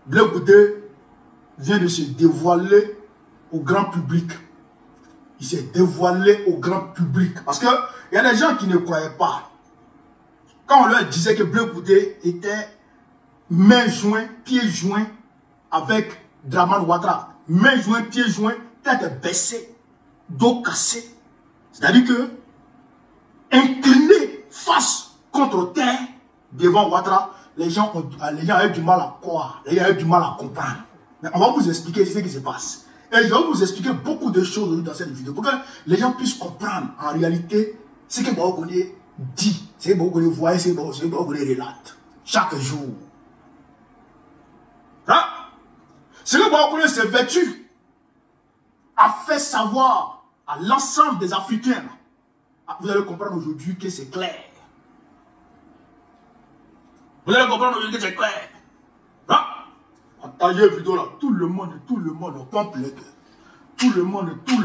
Blé Goudé vient de se dévoiler au grand public. Il s'est dévoilé au grand public. Parce qu'il y a des gens qui ne croyaient pas. Quand on leur disait que Blé Goudé était main jointe, pied joint avec Dramane Ouattara. Main jointe, pied joint, tête baissée, dos cassé. C'est-à-dire que incliné face contre terre devant Ouattara, les gens ont eu du mal à croire, les gens ont eu du mal à comprendre. Mais on va vous expliquer ce qui se passe. Et je vais vous expliquer beaucoup de choses dans cette vidéo pour que les gens puissent comprendre en réalité ce que Baogoné dit, ce que Baogoné voit, ce que Baogoné relate chaque jour. Hein? Ce que Baogoné s'est vêtu a fait savoir à l'ensemble des Africains. Vous allez comprendre aujourd'hui que c'est clair. Vous allez comprendre aujourd'hui que c'est clair. Hein? En taillé vidéo là, tout le monde pompe les cœurs. Tout le monde pompe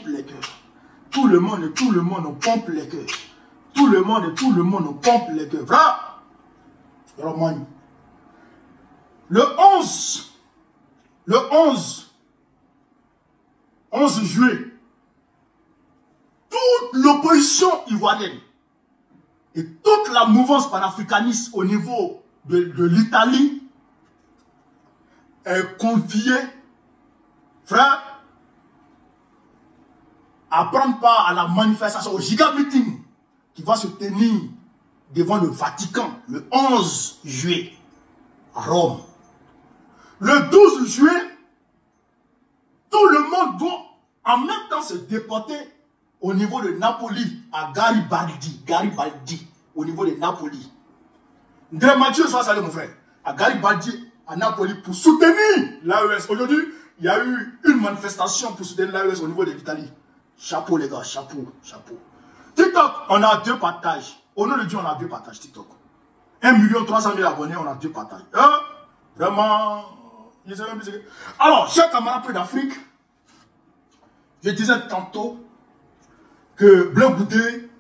les cœurs. Tout le monde pompe les cœurs. Tout le monde pompe les cœurs. Voilà. Le 11 juillet, toute l'opposition ivoirienne et toute la mouvance panafricaniste au niveau de l'Italie est conviée, frère, à prendre part à la manifestation, au giga meeting qui va se tenir devant le Vatican le 11 juillet à Rome. Le 12 juillet, tout le monde doit en même temps se déporter au niveau de Napoli, à Garibaldi, au niveau de Napoli. Ndre Mathieu soit salé mon frère, à Garibaldi, à Napoli, pour soutenir l'AES. Aujourd'hui, il y a eu une manifestation pour soutenir l'AES au niveau de l'Italie. Chapeau les gars, chapeau. TikTok, on a 2 partages. Au nom de Dieu, on a 2 partages TikTok. 1 300 000 abonnés, on a 2 partages. Vraiment, alors, chers camarades d'Afrique, je disais tantôt que Blé Goudé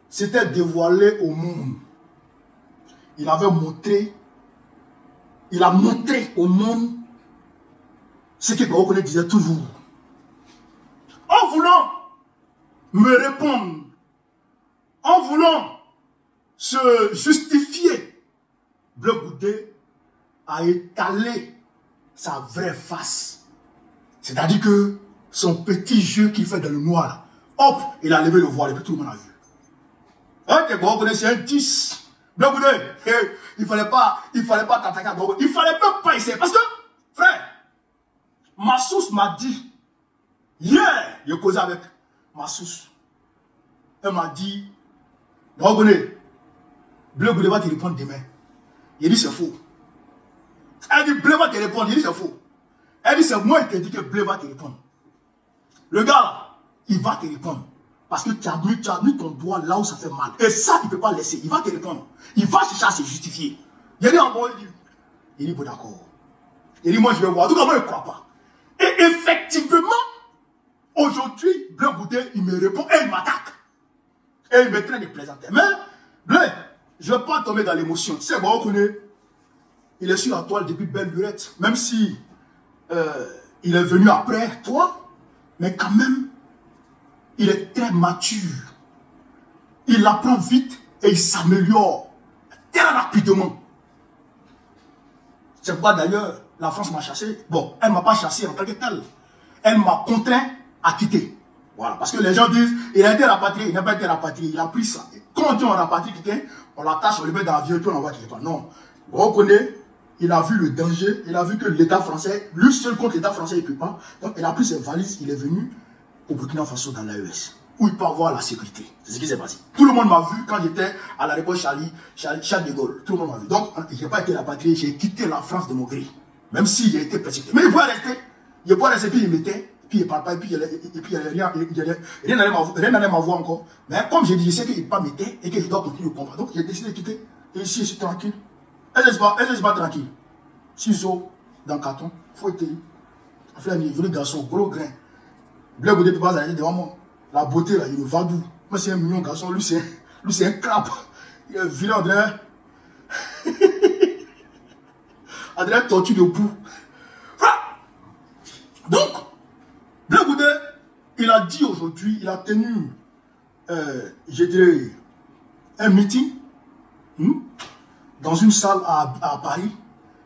s'était dévoilé au monde. Il a montré au monde ce que Baogoné disait toujours. En voulant me répondre, en voulant se justifier, Blé Goudé a étalé sa vraie face. C'est-à-dire que son petit jeu qu'il fait dans le noir, là, hop, il a levé le voile et puis tout le monde a vu. C'est un 10. Blé Goudé, il fallait pas t'attaquer à Baogoné. Il fallait même pas essayer. Parce que, frère, ma source m'a dit, hier, je causais avec ma source. Elle m'a dit, Baogoné, Blé Goudé va te répondre demain. Il dit c'est faux. Elle dit Blé va te répondre. Il dit c'est faux. Elle dit c'est moi qui ai dit que Blé va te répondre. Le gars là, il va te répondre. Parce que tu as mis ton doigt là où ça fait mal. Et ça, tu ne peux pas laisser. Il va te répondre. Il va chercher à se justifier. Il dit en bon, il dit bon d'accord. Il dit moi je vais voir. En tout cas, moi je ne crois pas. Et effectivement, aujourd'hui, Blé Goudé, il me répond et il m'attaque. Et il me traite de plaisanter. Mais, Blé, je ne vais pas tomber dans l'émotion. Tu sais, bon, on connaît. Il est sur la toile depuis belle lurette. Même si il est venu après toi, mais quand même, il est très mature. Il apprend vite et il s'améliore très rapidement. C'est pourquoi d'ailleurs, la France m'a chassé. Bon, elle ne m'a pas chassé en tant que telle. Elle m'a contraint à quitter. Voilà, parce que les gens disent, il a été rapatrié, il n'a pas été rapatrié, il a pris ça. Et quand on dit on rapatrie quelqu'un, on l'attache, on le met dans l'avion et puis on l'envoie quelque part. Non, on reconnaît. Il a vu le danger, il a vu que l'État français, lui seul contre l'État français, il ne peut pas. Donc il a pris ses valises, il est venu au Burkina Faso dans l'AES, où il peut avoir la sécurité. C'est ce qui s'est passé. Tout le monde m'a vu quand j'étais à l'aéroport Charles de Gaulle. Tout le monde m'a vu. Donc je n'ai pas été rapatrié, j'ai quitté la France de mon gré. Même si j'ai été persécuté. Mais il pouvait rester. Il pouvait rester, puis il mettait, puis il ne parle pas, et puis il n'y a rien n'allait m'avoir encore. Mais comme j'ai dit, je sais qu'il ne pas mettait et que je dois continuer le combat. Donc j'ai décidé de quitter. Et ici, je suis tranquille. Elle n'est pas tranquille. Ciseaux dans le carton, il faut être. Enfin, un joli garçon, gros grain. Blé Goudé peut pas s'arrêter devant moi. La beauté là, il va d'où? Moi, c'est un mignon garçon, lui, c'est un crabe. Il est vilain, André. Adrien tortue de boue. Donc, Blé Goudé, il a dit aujourd'hui, il a tenu, je dirais, un meeting dans une salle à Paris,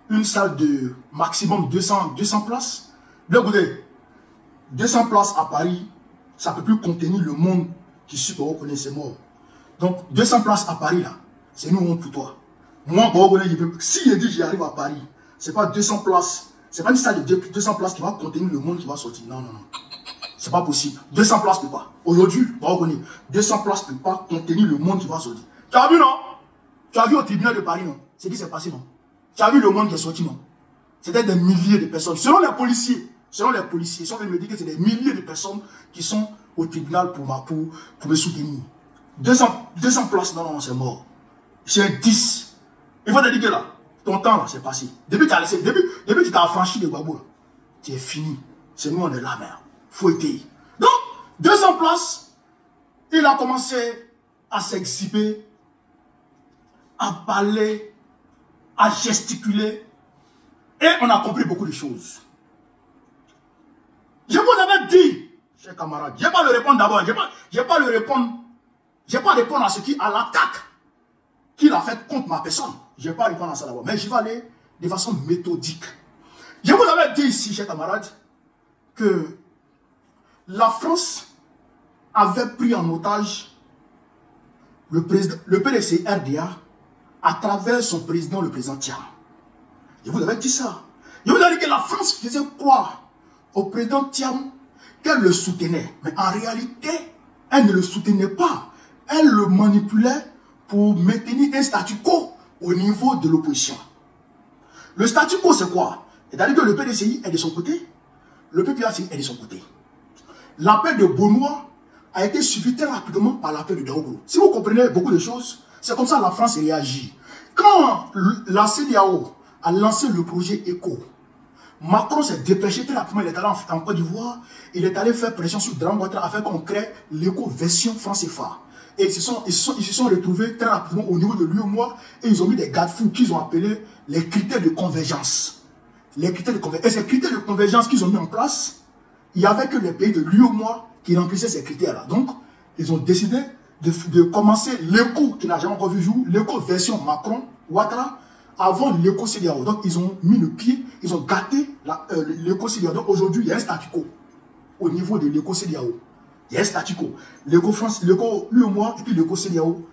une salle de maximum 200 places. Blé Goudé, 200 places à Paris, ça ne peut plus contenir le monde qui suit pour reconnaître ses morts. Donc, 200 places à Paris, là, c'est nous, on pour toi. Moi, si je dis j'y arrive à Paris, ce n'est pas 200 places, ce n'est pas une salle de 200 places qui va contenir le monde qui va sortir. Non, non, non. Ce n'est pas possible. 200 places ne peut pas. Aujourd'hui, 200 places ne peut pas contenir le monde qui va sortir. Tu as vu, non? Tu as vu au tribunal de Paris, non? C'est ce qui s'est passé, non? Tu as vu le monde qui est sorti, non? C'était des milliers de personnes. Selon les policiers, ils sont venus me dire que c'est des milliers de personnes qui sont au tribunal pour me soutenir. 200 places, non, non, c'est mort. C'est 10. Il faut te dire que là, ton temps là, c'est passé. Depuis que tu t'as affranchi de Gbagbo, tu es fini. C'est nous, on est là, merde. Faut être. Donc, 200 places, il a commencé à s'exhiber, à parler, à gesticuler. Et on a compris beaucoup de choses. Je vous avais dit, chers camarades, je ne vais pas le répondre d'abord. Je ne vais pas répondre à l'attaque qu'il a faite contre ma personne. Je ne vais pas répondre à ça d'abord. Mais je vais aller de façon méthodique. Je vous avais dit ici, chers camarades, que la France avait pris en otage le PDC RDA à travers son président, le président Thiam. Je vous avais dit ça. Je vous avais dit que la France faisait croire au président Thiam qu'elle le soutenait. Mais en réalité, elle ne le soutenait pas. Elle le manipulait pour maintenir un statu quo au niveau de l'opposition. Le statu quo, c'est quoi? C'est-à-dire que le PDCI est de son côté, le PPACI est de son côté. L'appel de Benoît a été suivi très rapidement par l'appel de Daogo. Si vous comprenez beaucoup de choses, c'est comme ça que la France réagit. Quand la CEDEAO a lancé le projet ECO, Macron s'est dépêché très rapidement, il est allé en Côte d'Ivoire, il est allé faire pression sur Dram Ouattara afin qu'on crée l'ECO version France-CFA. Et ils se sont retrouvés très rapidement au niveau de l'UEMOA et ils ont mis des garde-fous qu'ils ont appelés les critères de convergence. Les critères de convergence. Et ces critères de convergence qu'ils ont mis en place, il n'y avait que les pays de l'UEMOA qui remplissaient ces critères-là. Donc, ils ont décidé de commencer l'ECO qui n'a jamais encore vu jour, l'ECO version Macron-Ouattara, avant l'ECO CEDEAO. Donc, ils ont mis le pied, ils ont gâté l'ECO CEDEAO. Donc, aujourd'hui, il y a un statu quo au niveau de l'ECO CEDEAO. Il y a un statu quo. L'ECO France, l'ECO l'UEMOA et puis l'ECO CEDEAO.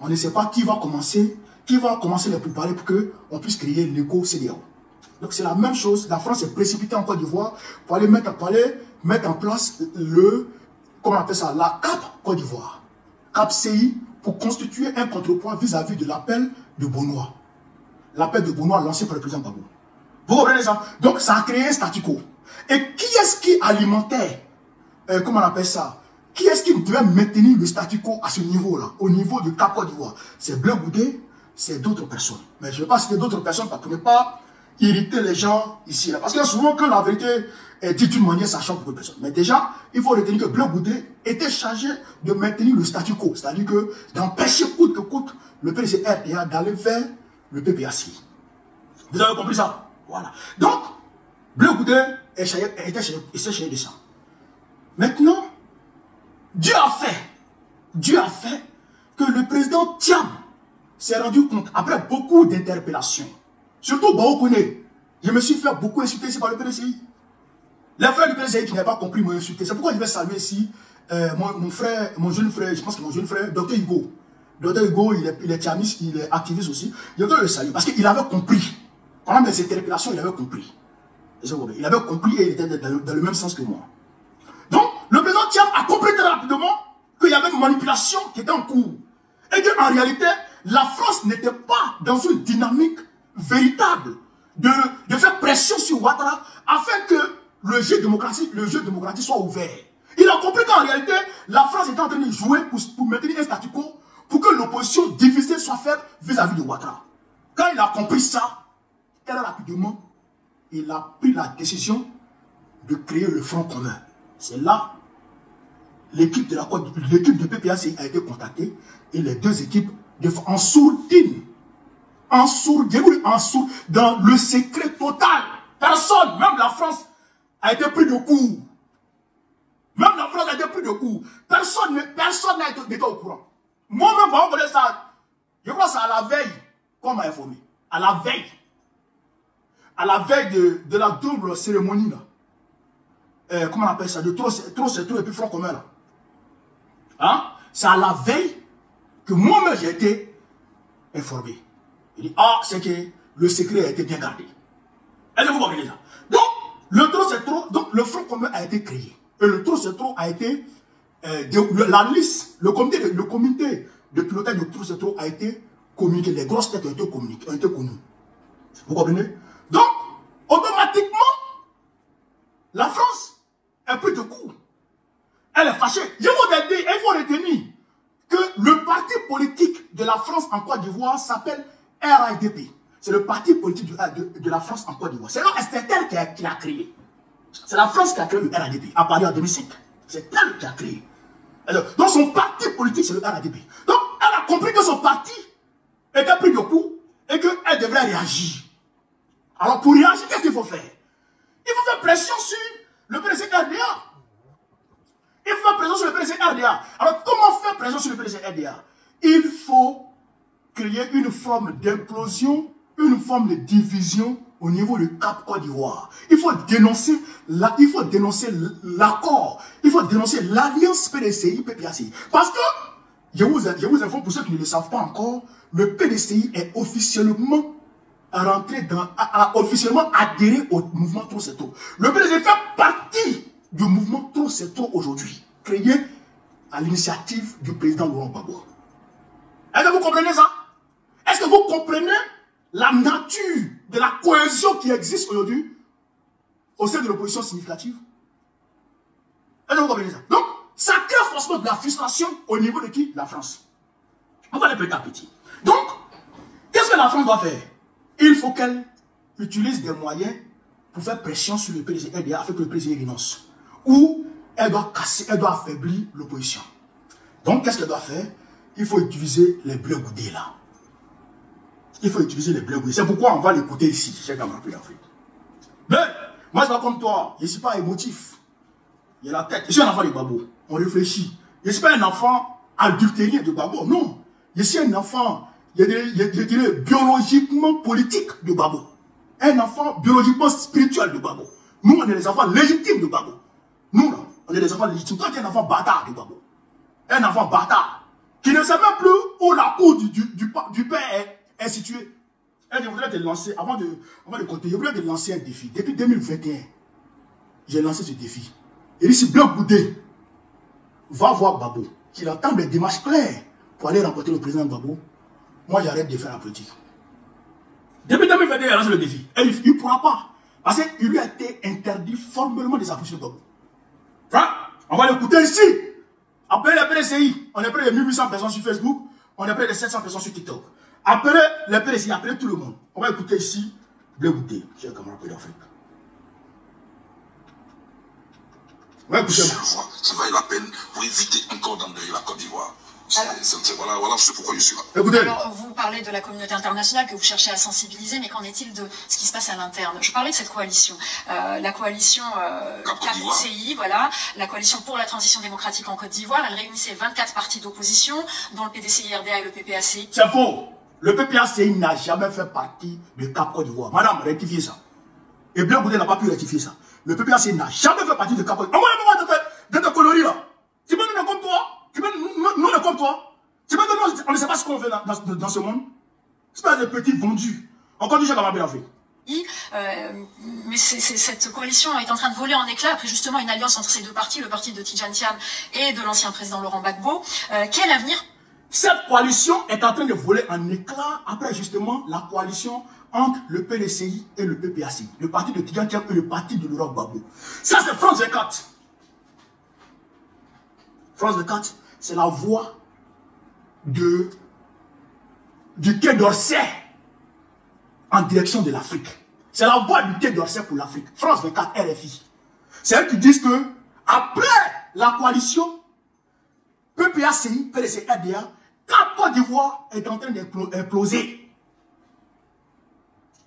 On ne sait pas qui va commencer les préparer pour qu'on puisse créer l'ECO CEDEAO. Donc, c'est la même chose. La France est précipitée en Côte d'Ivoire pour aller mettre en place comment on appelle ça, la CAP Côte d'Ivoire. CAP CI pour constituer un contrepoids vis-à-vis de l'appel de Benoît. L'appel de Benoît lancé par le président Gbagbo. Vous comprenez ça? Donc, ça a créé un statu quo. Et qui est-ce qui alimentait, comment on appelle ça? Qui est-ce qui devait maintenir le statu quo à ce niveau-là, au niveau du CAP Côte d'Ivoire? C'est Blé Goudé, c'est d'autres personnes. Mais je ne vais pas citer d'autres personnes parce qu'on ne pas irriter les gens ici. Là. Parce que souvent, quand la vérité est dite d'une manière, ça choque beaucoup de personnes. Mais déjà, il faut retenir que Blé Goudé était chargé de maintenir le statu quo. C'est-à-dire que d'empêcher coûte que coûte le PDC RDA d'aller vers le PPACI. Vous avez compris ça? Voilà. Donc, Blé Goudé était chargé de ça. Maintenant, Dieu a fait que le président Thiam s'est rendu compte, après beaucoup d'interpellations, surtout Baokone, je me suis fait beaucoup insulter ici par le PDCI. Les frères du PDCI qui n'avaient pas compris m'ont insulté. C'est pourquoi je vais saluer ici mon jeune frère, je pense que mon jeune frère, Dr Hugo. Dr Hugo, il est thiamiste, il est activiste aussi. Je dois le saluer parce qu'il avait compris. Pendant mes interpellations, il avait compris. Il avait compris et il était dans le même sens que moi. Donc, le président Thiam a compris très rapidement qu'il y avait une manipulation qui était en cours. Et qu'en réalité, la France n'était pas dans une dynamique véritable de faire pression sur Ouattara afin que le jeu démocratique soit ouvert. Il a compris qu'en réalité, la France était en train de jouer pour maintenir un statu quo pour que l'opposition divisée soit faite vis-à-vis de Ouattara. Quand il a compris ça, très rapidement, il a pris la décision de créer le Front commun. C'est là, l'équipe de PPACI a été contactée et les deux équipes en sourdine, dans le secret totale. Personne, même la France, a été pris de court. Même la France a été pris de court. Personne n'a été au courant. Moi-même, on connaît ça. Je crois que c'est à la veille qu'on m'a informé. À la veille. À la veille de la double cérémonie, là. Comment on appelle ça? De trop c'est trop et puis front commun, là. Hein? C'est à la veille que moi-même j'ai été informé. Il dit, ah, c'est que le secret a été bien gardé. Est-ce que vous comprenez ça? Donc, le trop c'est trop, donc le front commun a été créé. Et le trop c'est trop a été, la liste, le comité de pilotage de trop c'est trop a été communiqué. Les grosses têtes ont été communiquées, ont été connues. Vous comprenez? Donc, automatiquement, la France est pris de coup. Elle est fâchée. Je vous ai dit, il faut retenir que le parti politique de la France en Côte d'Ivoire s'appelle RADP. C'est le parti politique de la France en Côte d'Ivoire. C'est elle qui l'a créé. C'est la France qui a créé le RADP à Paris en 2005. C'est elle qui a créé. Alors, donc son parti politique, c'est le RADP. Donc, elle a compris que son parti était pris de coup et qu'elle devrait réagir. Alors, pour réagir, qu'est-ce qu'il faut faire? Il faut faire pression sur le président RDA. Il faut faire pression sur le président RDA. Alors, comment faire pression sur le président RDA? Il faut créer une forme d'implosion, une forme de division au niveau du Cap Côte d'Ivoire. Il faut dénoncer l'accord. Il faut dénoncer l'alliance PDCI-PPACI. Parce que, je vous informe pour ceux qui ne le savent pas encore, le PDCI est officiellement rentré officiellement adhéré au mouvement Trop c'est trop. Le PDCI fait partie du mouvement Trop c'est trop aujourd'hui, créé à l'initiative du président Laurent Gbagbo. Est-ce que vous comprenez ça? Est-ce que vous comprenez la nature de la cohésion qui existe aujourd'hui au sein de l'opposition significative? Est-ce que vous comprenez ça? Donc, ça crée forcément de la frustration au niveau de qui? La France. On va aller petit à petit. Donc, qu'est-ce que la France doit faire? Il faut qu'elle utilise des moyens pour faire pression sur le président RDA afin que le président renonce. Ou elle doit casser, elle doit affaiblir l'opposition. Donc, qu'est-ce qu'elle doit faire? Il faut utiliser les bleus goudés là. Il faut utiliser les bleus goudés. C'est pourquoi on va l'écouter ici, chez Camarade d'Afrique. Mais, moi, je suis pas comme toi. Je ne suis pas émotif. Il y a la tête. Je suis un enfant de Gbagbo. On réfléchit. Je ne suis pas un enfant adultérien de Gbagbo. Non. Je suis un enfant, je dirais, biologiquement politique de Gbagbo. Un enfant biologiquement spirituel de Gbagbo. Nous, on est des enfants légitimes de Gbagbo. Nous, là, on est des enfants légitimes. Toi, tu es un enfant bâtard de Gbagbo. Un enfant bâtard. Qui ne sait même plus où la cour du père est située. Et je voudrais te lancer, avant de compter, je voudrais te lancer un défi. Depuis 2021, j'ai lancé ce défi. Et dit, si Bloc Goudé va voir Gbagbo, qu'il entend des démarches claires pour aller rencontrer le président Gbagbo, moi j'arrête de faire la politique. Depuis 2021, il a lancé le défi. Et il ne pourra pas. Parce qu'il lui a été interdit formellement de s'approcher de Gbagbo. Enfin, on va l'écouter ici. Après les PDCI, on est près de 1800 personnes sur Facebook, on est près de 700 personnes sur TikTok. Après les PDCI, après tout le monde. On va écouter ici, Bloc Goudé, chers camarades d'Afrique. Ouais, ça vaille la peine pour éviter encore d'endeuiller la Côte d'Ivoire. Voilà c'est pourquoi je suis là. Écoutez. Alors, vous parlez de la communauté internationale que vous cherchez à sensibiliser, mais qu'en est-il de ce qui se passe à l'interne? Je parlais de cette coalition. La coalition CAPCI, voilà, la coalition pour la transition démocratique en Côte d'Ivoire, elle réunissait 24 partis d'opposition, dont le PDCI-RDA et le PPACI. C'est faux. Le PPACI n'a jamais fait partie de Cap Côte d'Ivoire. Madame, rectifiez ça. Et Bloc Goudé n'a pas pu rectifier ça. Le PPACI n'a jamais fait partie de Cap Côte d'Ivoire. De te coloris là. Tu peux nous comme toi. Tu peux nous comme toi. Tu peux nous, on ne sait pas ce qu'on fait dans ce monde. C'est pas des petits vendus. On continue chez Camarade d'Afrique. Mais cette coalition est en train de voler en éclats après justement une alliance entre ces deux partis, le parti de Tidjane Thiam et de l'ancien président Laurent Gbagbo. Quel avenir? Cette coalition est en train de voler en éclats après justement la coalition entre le PDCI et le PPACI, le parti de Tidjane Thiam et le parti de Laurent Gbagbo. Ça c'est France 24. France 24, c'est la voix du Quai d'Orsay en direction de l'Afrique. C'est la voix du Quai d'Orsay pour l'Afrique. France 24, RFI. C'est eux qui disent que après la coalition PPACI, PDCI, RDA, Cap Côte d'Ivoire est en train d'imploser.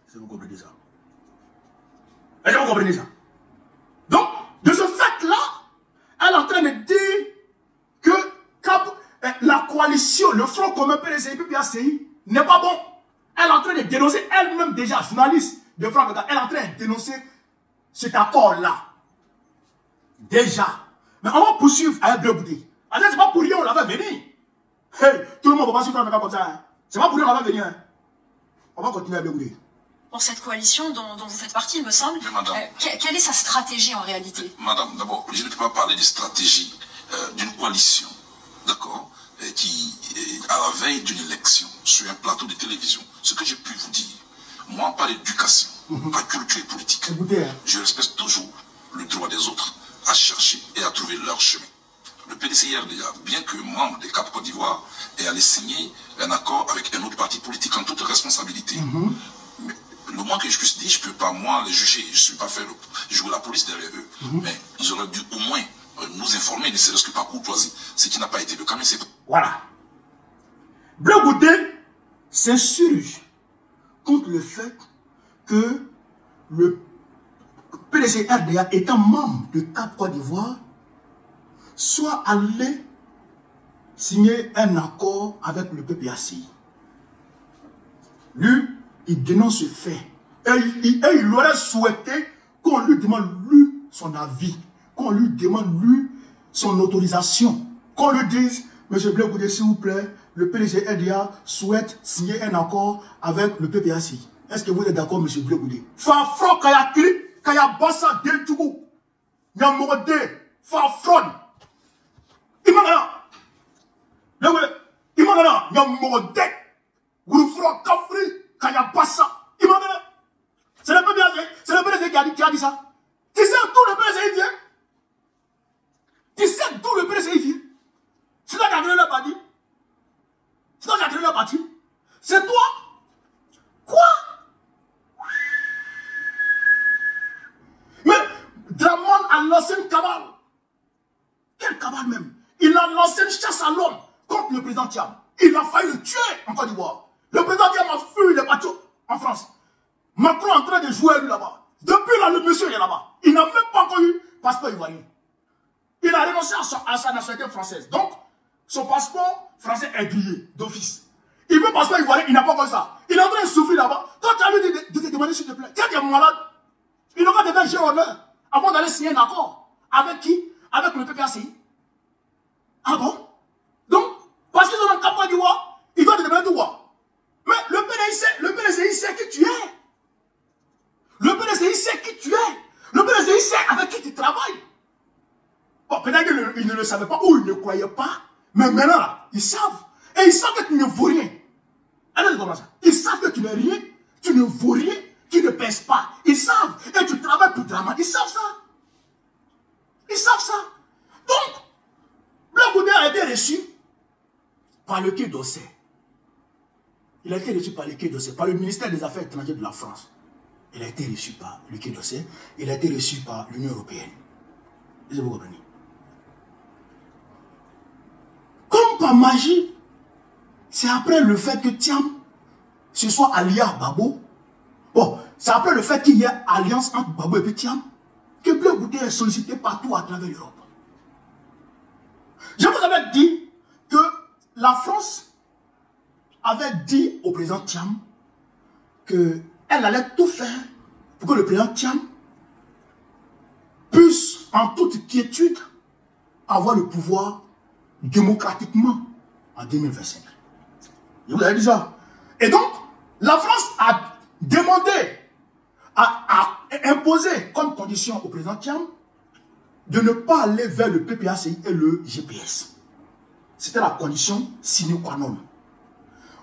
C'est vous comprenez ça? Est-ce que vous comprenez ça? Donc, de ce fait-là, elle est en train de dire que la coalition, le Front commun PDCI, PPACI, n'est pas bon. Elle est en train de dénoncer elle-même déjà, journaliste de France, elle est en train de dénoncer cet accord-là. Déjà. Mais on va poursuivre avec Bleu Goudé. C'est pas pour rien on l'avait venu. Hey, tout le monde va pas suivre comme ça. Hein. C'est pas pour rien on l'avait venu. Hein. On va continuer avec Bleu Goudé. Pour cette coalition dont vous faites partie, il me semble, quelle est sa stratégie en réalité? Madame, d'abord, je ne peux pas parler de stratégie d'une coalition, d'accord, qui est à la veille d'une élection sur un plateau de télévision. Ce que j'ai pu vous dire, moi, pas d'éducation, pas culture et politique. Je respecte toujours le droit des autres à chercher et à trouver leur chemin. Le PDCI-RDA, bien que membre des CAP Côte d'Ivoire, est allé signer un accord avec un autre parti politique en toute responsabilité. Mais le moins que je puisse dire, je ne peux pas moi les juger, je ne suis pas fait jouer la police derrière eux. Mais ils auraient dû au moins nous informer, ne serait-ce que par courtoisie, ce qui n'a pas été le cas. Mais c'est... Voilà. Bleu Goudé s'insurge contre le fait que le PDCI-RDA, étant membre de CAP Côte d'Ivoire, soit allé signer un accord avec le PPACI. Lui, il dénonce ce fait. Et il aurait souhaité qu'on lui demande, lui, son avis, qu'on lui demande, lui, son autorisation, qu'on lui dise, monsieur Bleu Goudé, s'il vous plaît, le PDCI-RDA souhaite signer un accord avec le PPACI. Est-ce que vous êtes d'accord, monsieur Bleu Goudé? Fafro Kayakli, Kayabassa Dentougou, Nyamorode, Fafron. Imagana, Nyamorode, Gourfro Kafri, Kayabassa. Imagana. C'est le PDCI qui a dit ça. Tu sais d'où le PDCI vient? Tu sais d'où le PDCI vient? C'est toi qui as donné le parti? C'est toi qui as donné le parti? C'est toi? Quoi? Mais Dramon a lancé une cabale. Quelle cabale même? Il a lancé une chasse à l'homme contre le président Thiam. Il a failli le tuer en Côte d'Ivoire. Le président Thiam a fui les bateaux en France. Macron est en train de jouer lui là-bas. Depuis là, le monsieur est là-bas. Il n'a même pas encore eu passeport ivoirien. Il a renoncé à sa nationalité française. Donc, son passeport français est grillé d'office. Il veut passeport ivoirien, il n'a pas encore ça. Il est en train de souffrir là-bas. Toi, tu as lui de te demander s'il te plaît. Tiens, tu es malade. Il aura devant un honneur avant d'aller signer un accord. Avec qui? Avec le PPACI. Ah bon? Donc, parce qu'ils ont un Cap Côte d'Ivoire, ils doivent te demander de voir. Mais le PDCI sait qui tu es. Le PDCI sait qui tu es. Le PDCI sait avec qui tu travailles. Bon, peut-être qu'ils ne le savaient pas ou ils ne croyaient pas. Mais maintenant, là, ils savent. Et ils savent que tu ne vaux rien. Alors, comment ça? Ils savent que tu n'es rien, tu ne vaux rien, tu ne pèses pas. Ils savent. Et tu travailles pour Drama. Ils savent ça. Ils savent ça. Donc, Bleu Goudé a été reçu par le Quai d'Orsay. Il a été reçu par le Quai d'Orsay, par le ministère des Affaires étrangères de la France. Il a été reçu par le Quai d'Orsay. Il a été reçu par l'Union européenne. Est-ce que vous comprenez? Comme par magie, c'est après le fait que Thiam se soit allié à Babo. Bon, c'est après le fait qu'il y ait alliance entre Babo et puis Thiam que Bleu Goudé est sollicité partout à travers l'Europe. Je vous avais dit que la France avait dit au président Thiam qu'elle allait tout faire pour que le président Thiam puisse, en toute quiétude, avoir le pouvoir démocratiquement en 2025. Je vous avais dit ça. Et donc, la France a demandé, a imposé comme condition au président Thiam de ne pas aller vers le PPACI et le GPS. C'était la condition sine qua non.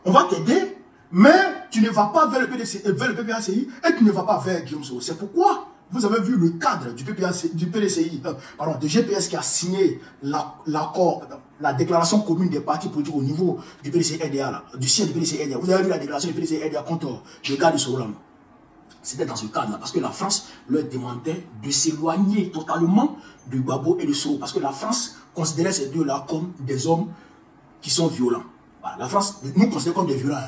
On va t'aider, mais tu ne vas pas vers le PPACI et tu ne vas pas vers Guillaume Soro. C'est pourquoi vous avez vu le cadre du de GPS qui a signé l'accord, la déclaration commune des partis politiques au niveau du PDCI-RDA, du siège du PDCI-RDA. Vous avez vu la déclaration du PDCI-RDA contre le gars de Soro. C'était dans ce cadre-là, parce que la France leur demandait de s'éloigner totalement de Babo et de Soro, parce que la France considérait ces deux-là comme des hommes qui sont violents. Voilà, la France nous considère comme des violents.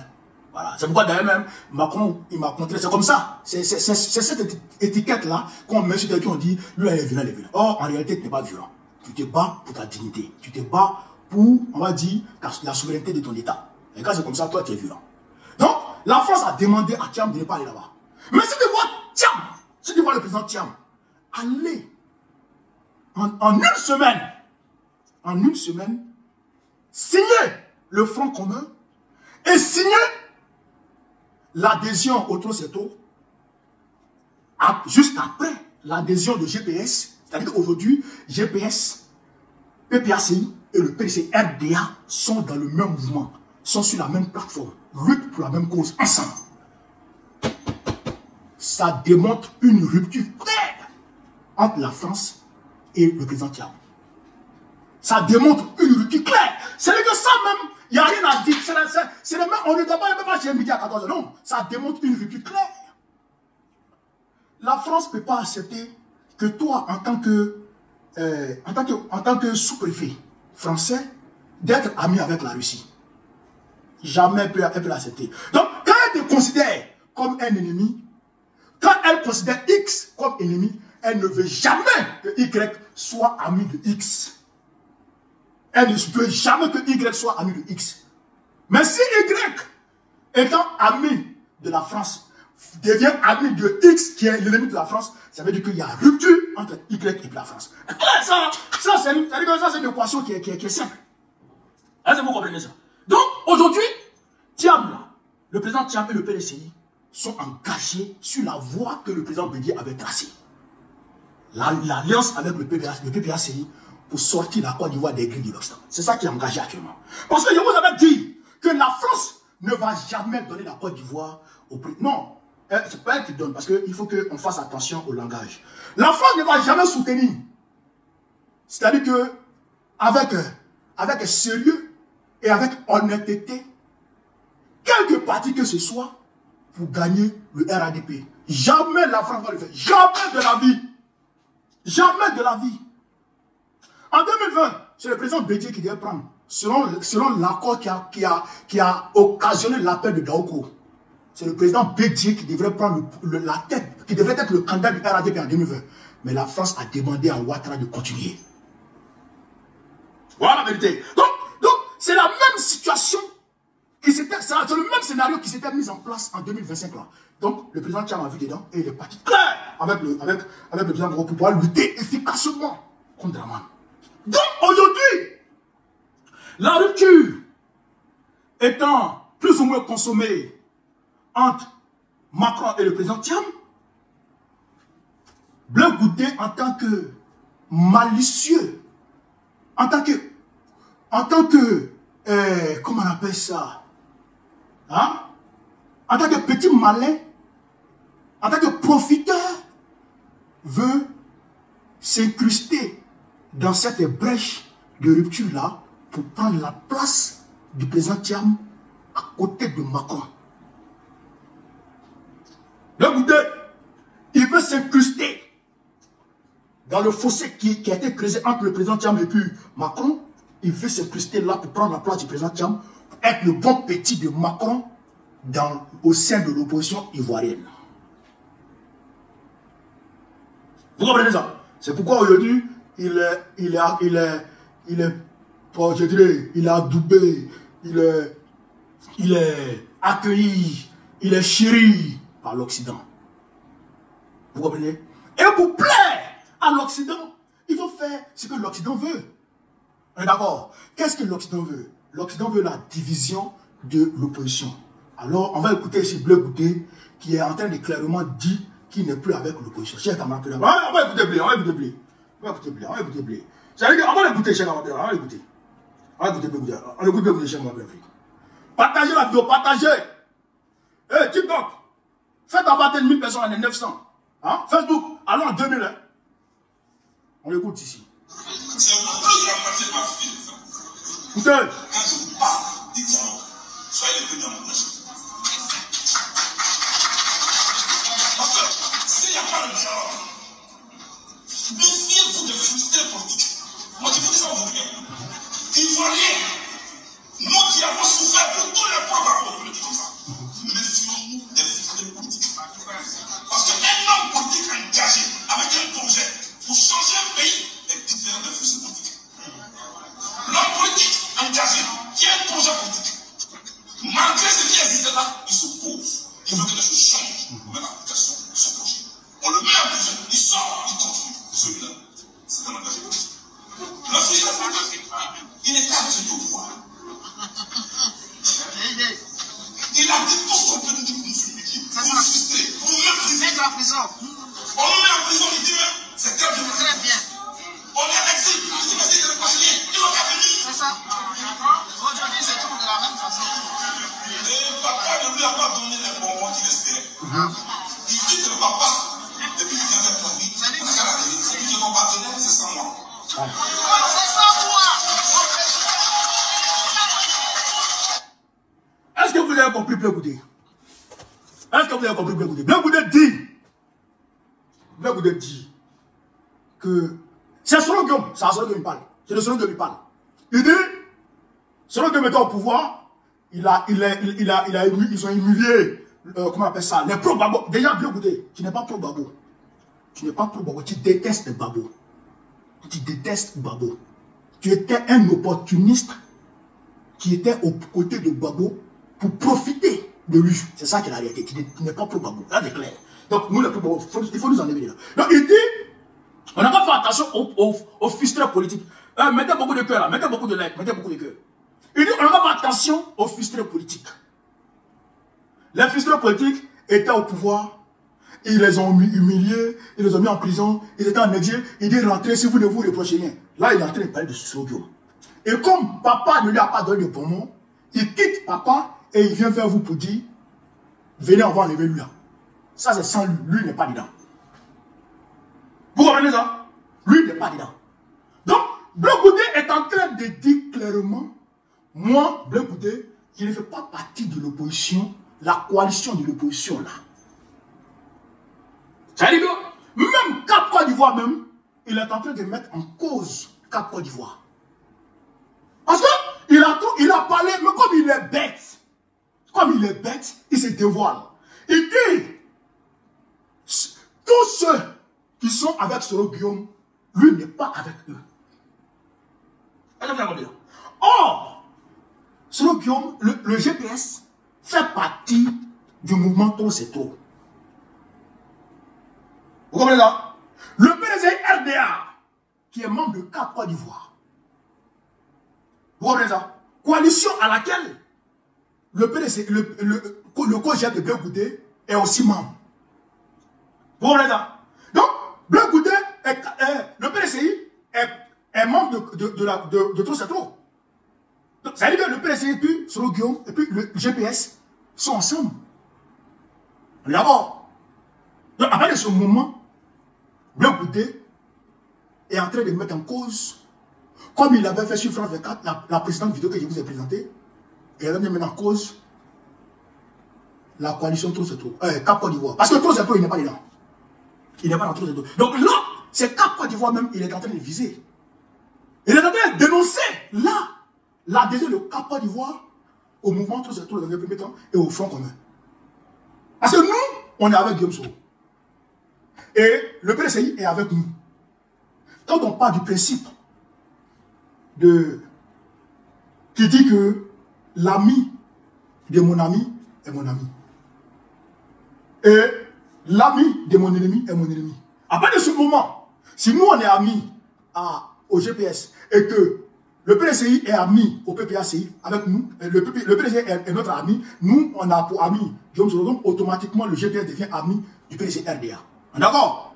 Voilà. C'est pourquoi d'ailleurs même, Macron, il m'a montré, c'est comme ça. C'est cette étiquette-là qu'on met sur quelqu'un, on dit, lui, il est violent, il est violent. Or, en réalité, tu n'es pas violent. Tu te bats pour ta dignité. Tu te bats pour, on va dire, la souveraineté de ton État. Et quand c'est comme ça, toi, tu es violent. Donc, la France a demandé à Thiam de ne pas aller là-bas. Mais si tu vois Thiam, si tu vois le président Thiam, aller en une semaine, signer le Front commun et signer l'adhésion au Troceto juste après l'adhésion de GPS. C'est-à-dire qu'aujourd'hui, GPS, PPACI et le PDC-RDA sont dans le même mouvement, sont sur la même plateforme, luttent pour la même cause ensemble. Ça démontre une rupture claire entre la France et le président Thiam. Ça démontre une rupture claire. C'est que ça même, il n'y a rien à dire. C'est le même, on ne doit pas chez midi à 14h. Non, ça démontre une rupture claire. La France ne peut pas accepter que toi, en tant que sous-préfet français, d'être ami avec la Russie. Jamais elle peut l'accepter. Donc, quand elle te considère comme un ennemi, quand elle considère X comme ennemi, elle ne veut jamais que Y soit ami de X. Elle ne veut jamais que Y soit ami de X. Mais si Y, étant ami de la France, devient ami de X, qui est l'ennemi de la France, ça veut dire qu'il y a rupture entre Y et la France. Ça c'est une équation qui est simple. Est-ce que vous comprenez ça? Donc, aujourd'hui, Thiam, là, le président Thiam et le PDCI sont engagés sur la voie que le président Bédié avait tracée. L'alliance avec le PPACI pour sortir la Côte d'Ivoire des grilles de l'Occident. C'est ça qui est engagé actuellement. Parce que je vous avais dit que la France ne va jamais donner la Côte d'Ivoire au prix. Non, c'est pas elle qui donne, parce qu'il faut qu'on fasse attention au langage. La France ne va jamais soutenir. C'est-à-dire que avec sérieux et avec honnêteté, quelque parti que ce soit, pour gagner le RADP. Jamais la France va le faire. Jamais de la vie. Jamais de la vie. En 2020, c'est le président Bédié qui devait prendre, selon l'accord qui a occasionné l'appel de Daoko. C'est le président Bédié qui devrait prendre la tête, qui devrait être le candidat du RADP en 2020. Mais la France a demandé à Ouattara de continuer. Voilà la vérité. Donc c'est la même situation, c'est le même scénario qui s'était mis en place en 2025 là. Donc le président Thiam a vu dedans et il est parti clair avec le président Gros pour pouvoir lutter efficacement contre Draman. Donc aujourd'hui, la rupture étant plus ou moins consommée entre Macron et le président Thiam, Bleu Goudé en tant que malicieux, en tant que comment on appelle ça, hein? En tant que petit malin, en tant que profiteur, veut s'incruster dans cette brèche de rupture-là pour prendre la place du président Thiam à côté de Macron. Le Goudé, il veut s'incruster dans le fossé qui a été creusé entre le président Thiam et puis Macron. Il veut s'incruster là pour prendre la place du président Thiam, pour être le bon petit de Macron au sein de l'opposition ivoirienne. Vous comprenez ça? C'est pourquoi aujourd'hui, il est adoubé, il est accueilli, il est chéri par l'Occident. Vous comprenez? Et pour plaire à l'Occident, il faut faire ce que l'Occident veut. On est d'accord? Qu'est-ce que l'Occident veut? L'Occident veut la division de l'opposition. Alors, on va écouter ici Bleu Goudé qui est en train de clairement dire qu'il n'est plus avec l'opposition. Chers camarades, on va écouter Blé, on va écouter Blé. On va écouter Blé, on va écouter Blé. C'est-à-dire qu'on va l'écouter, chers camarades, on va l'écouter. On va écouter Blé Goudé. On écoute Blé Goudé, chers camarades. Partagez la vidéo, partagez. Hey, TikTok, faites abattre 1000 personnes, on est 900. Hein? Facebook, allons en 2000. Hein? On l'écoute ici. C'est vous qui ramassez ma fille. Écoutez. Quand je vous parle, dites-moi, soyez les premiers à mon prochain. Parce que s'il n'y a pas de dialogue, méfiez-vous de frustrés politiques. Moi, je vous dis ça aujourd'hui. Ivoiriens, nous qui avons souffert pour tous les programmes politiques comme ça. en prison. On nous met en prison, il dit, c'est très bien. Très bien. On est à l'exil, c'est parce qu'il est réconcilié. Tu vas pas venir. C'est ça. Aujourd'hui, c'est tout de la même façon. Et papa ne lui a pas donné les bonbons qu'il espérait. Il quitte le papa depuis qu'il vient avec toi. C'est lui qui est mon partenaire, c'est sans moi. C'est sans moi. Est-ce que vous avez compris Blé Goudé? Est-ce que vous avez compris Blé Goudé? Blé Goudé dit que c'est Soro Guillaume, c'est à Soro Guillaume il parle. C'est de Soro Guillaume il parle. Il dit, Soro Guillaume étant au pouvoir, ils ont humilié, comment on appelle ça, les pro-Babo. Déjà, Blé Goudé, tu n'es pas pro-Babo. Tu n'es pas pro-Babo, tu détestes Babo. Tu détestes Babo. Tu étais un opportuniste qui était aux côtés de Babo pour profiter de lui. C'est ça qui est la réalité. Tu n'es pas pro-Babo. Là, c'est clair. Donc, nous, les pro-Babo, il faut nous enlever là. Donc, il dit, on n'a pas fait attention aux fistrés politiques. Mettez beaucoup de cœur là, mettez beaucoup de likes, mettez beaucoup de cœur. Il dit, on n'a pas fait attention aux fistrés politiques. Les fistrés politiques étaient au pouvoir, ils les ont humiliés, ils les ont mis en prison, ils étaient en exil, il dit, rentrez si vous ne vous reprochez rien. Là, il est en train de parler de Soro Guillaume. Et comme papa ne lui a pas donné de bon mot, il quitte papa et il vient vers vous pour dire, venez, on va enlever lui là. Ça, c'est sans lui. Lui n'est pas dedans. Vous comprenez ça? Lui n'est pas dedans. Donc, Blé Goudé est en train de dire clairement, moi, Blé Goudé, je ne fais pas partie de l'opposition, la coalition de l'opposition là. Ça veut dire que même Cap Côte d'Ivoire même, il est en train de mettre en cause Cap Côte d'Ivoire. Parce qu'il a parlé, mais comme il est bête, il se dévoile. Il dit, tous ceux qui sont avec Soro Guillaume, lui n'est pas avec eux. Or, Soro Guillaume, le GPS, fait partie du mouvement Trop c'est trop. Vous comprenez ça? Le PDG RDA, qui est membre de Cap Côte d'Ivoire. Vous comprenez ça? Coalition à laquelle le PDC, le co-chef de Blé Goudé est aussi membre. Vous comprenez ça? Donc, Blé Goudé, le PDCI est membre de Trop c'est trop. Donc, ça veut dire que le PDCI et puis Soro Guillaume et puis le GPS sont ensemble. D'abord. Donc, à partir de ce moment, Blé Goudé est en train de mettre en cause, comme il avait fait sur France 24, la précédente vidéo que je vous ai présentée, et il a mis en cause la coalition Trop c'est trop, Cap Côte d'Ivoire. Parce que Trop c'est trop, il n'est pas dedans. Il n'est pas dans Trop c'est trop. Donc là, c'est Cap Côte d'Ivoire même, il est en train de viser. Il est en train de dénoncer, là, l'adhésion de Cap Côte d'Ivoire au mouvement Trop c'est trop dans les premiers temps et au Front commun. Parce que nous, on est avec Guillaume Soro. Et le PDCI est avec nous. Quand on parle du principe qui dit que l'ami de mon ami est mon ami. Et l'ami de mon ennemi est mon ennemi. À partir de ce moment, si nous on est amis au GPS et que le PDCI est ami au PPACI avec nous, le PDCI est notre ami, nous on a pour ami Guillaume Soro, donc automatiquement le GPS devient ami du PDCI RDA. D'accord?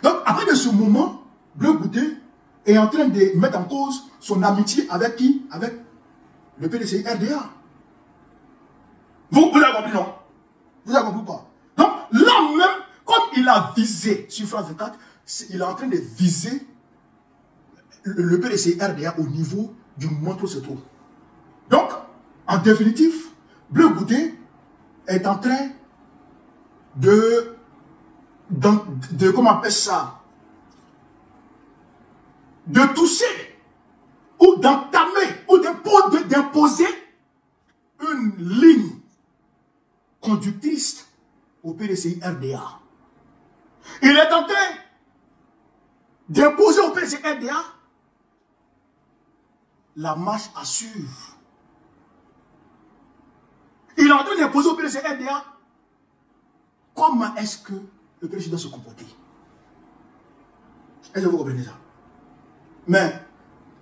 Donc, après de ce moment, Blé Goudé est en train de mettre en cause son amitié avec qui? Avec le PDCI RDA. Vous avez compris, non? Vous avez compris pas? Donc, là même, comme il a visé sur France 24, il est en train de viser le PDCI RDA au niveau du mouvement Trop c'est trop. Donc, en définitive, Blé Goudé est en train comment on appelle ça, de toucher ou d'entamer ou d'imposer une ligne conductrice au PDCI RDA. Il est en train d'imposer au PDCI RDA la marche à suivre. Il est en train d'imposer au PDCI RDA comment est-ce que le président doit se comporter. Est-ce que vous comprenez ça? Mais,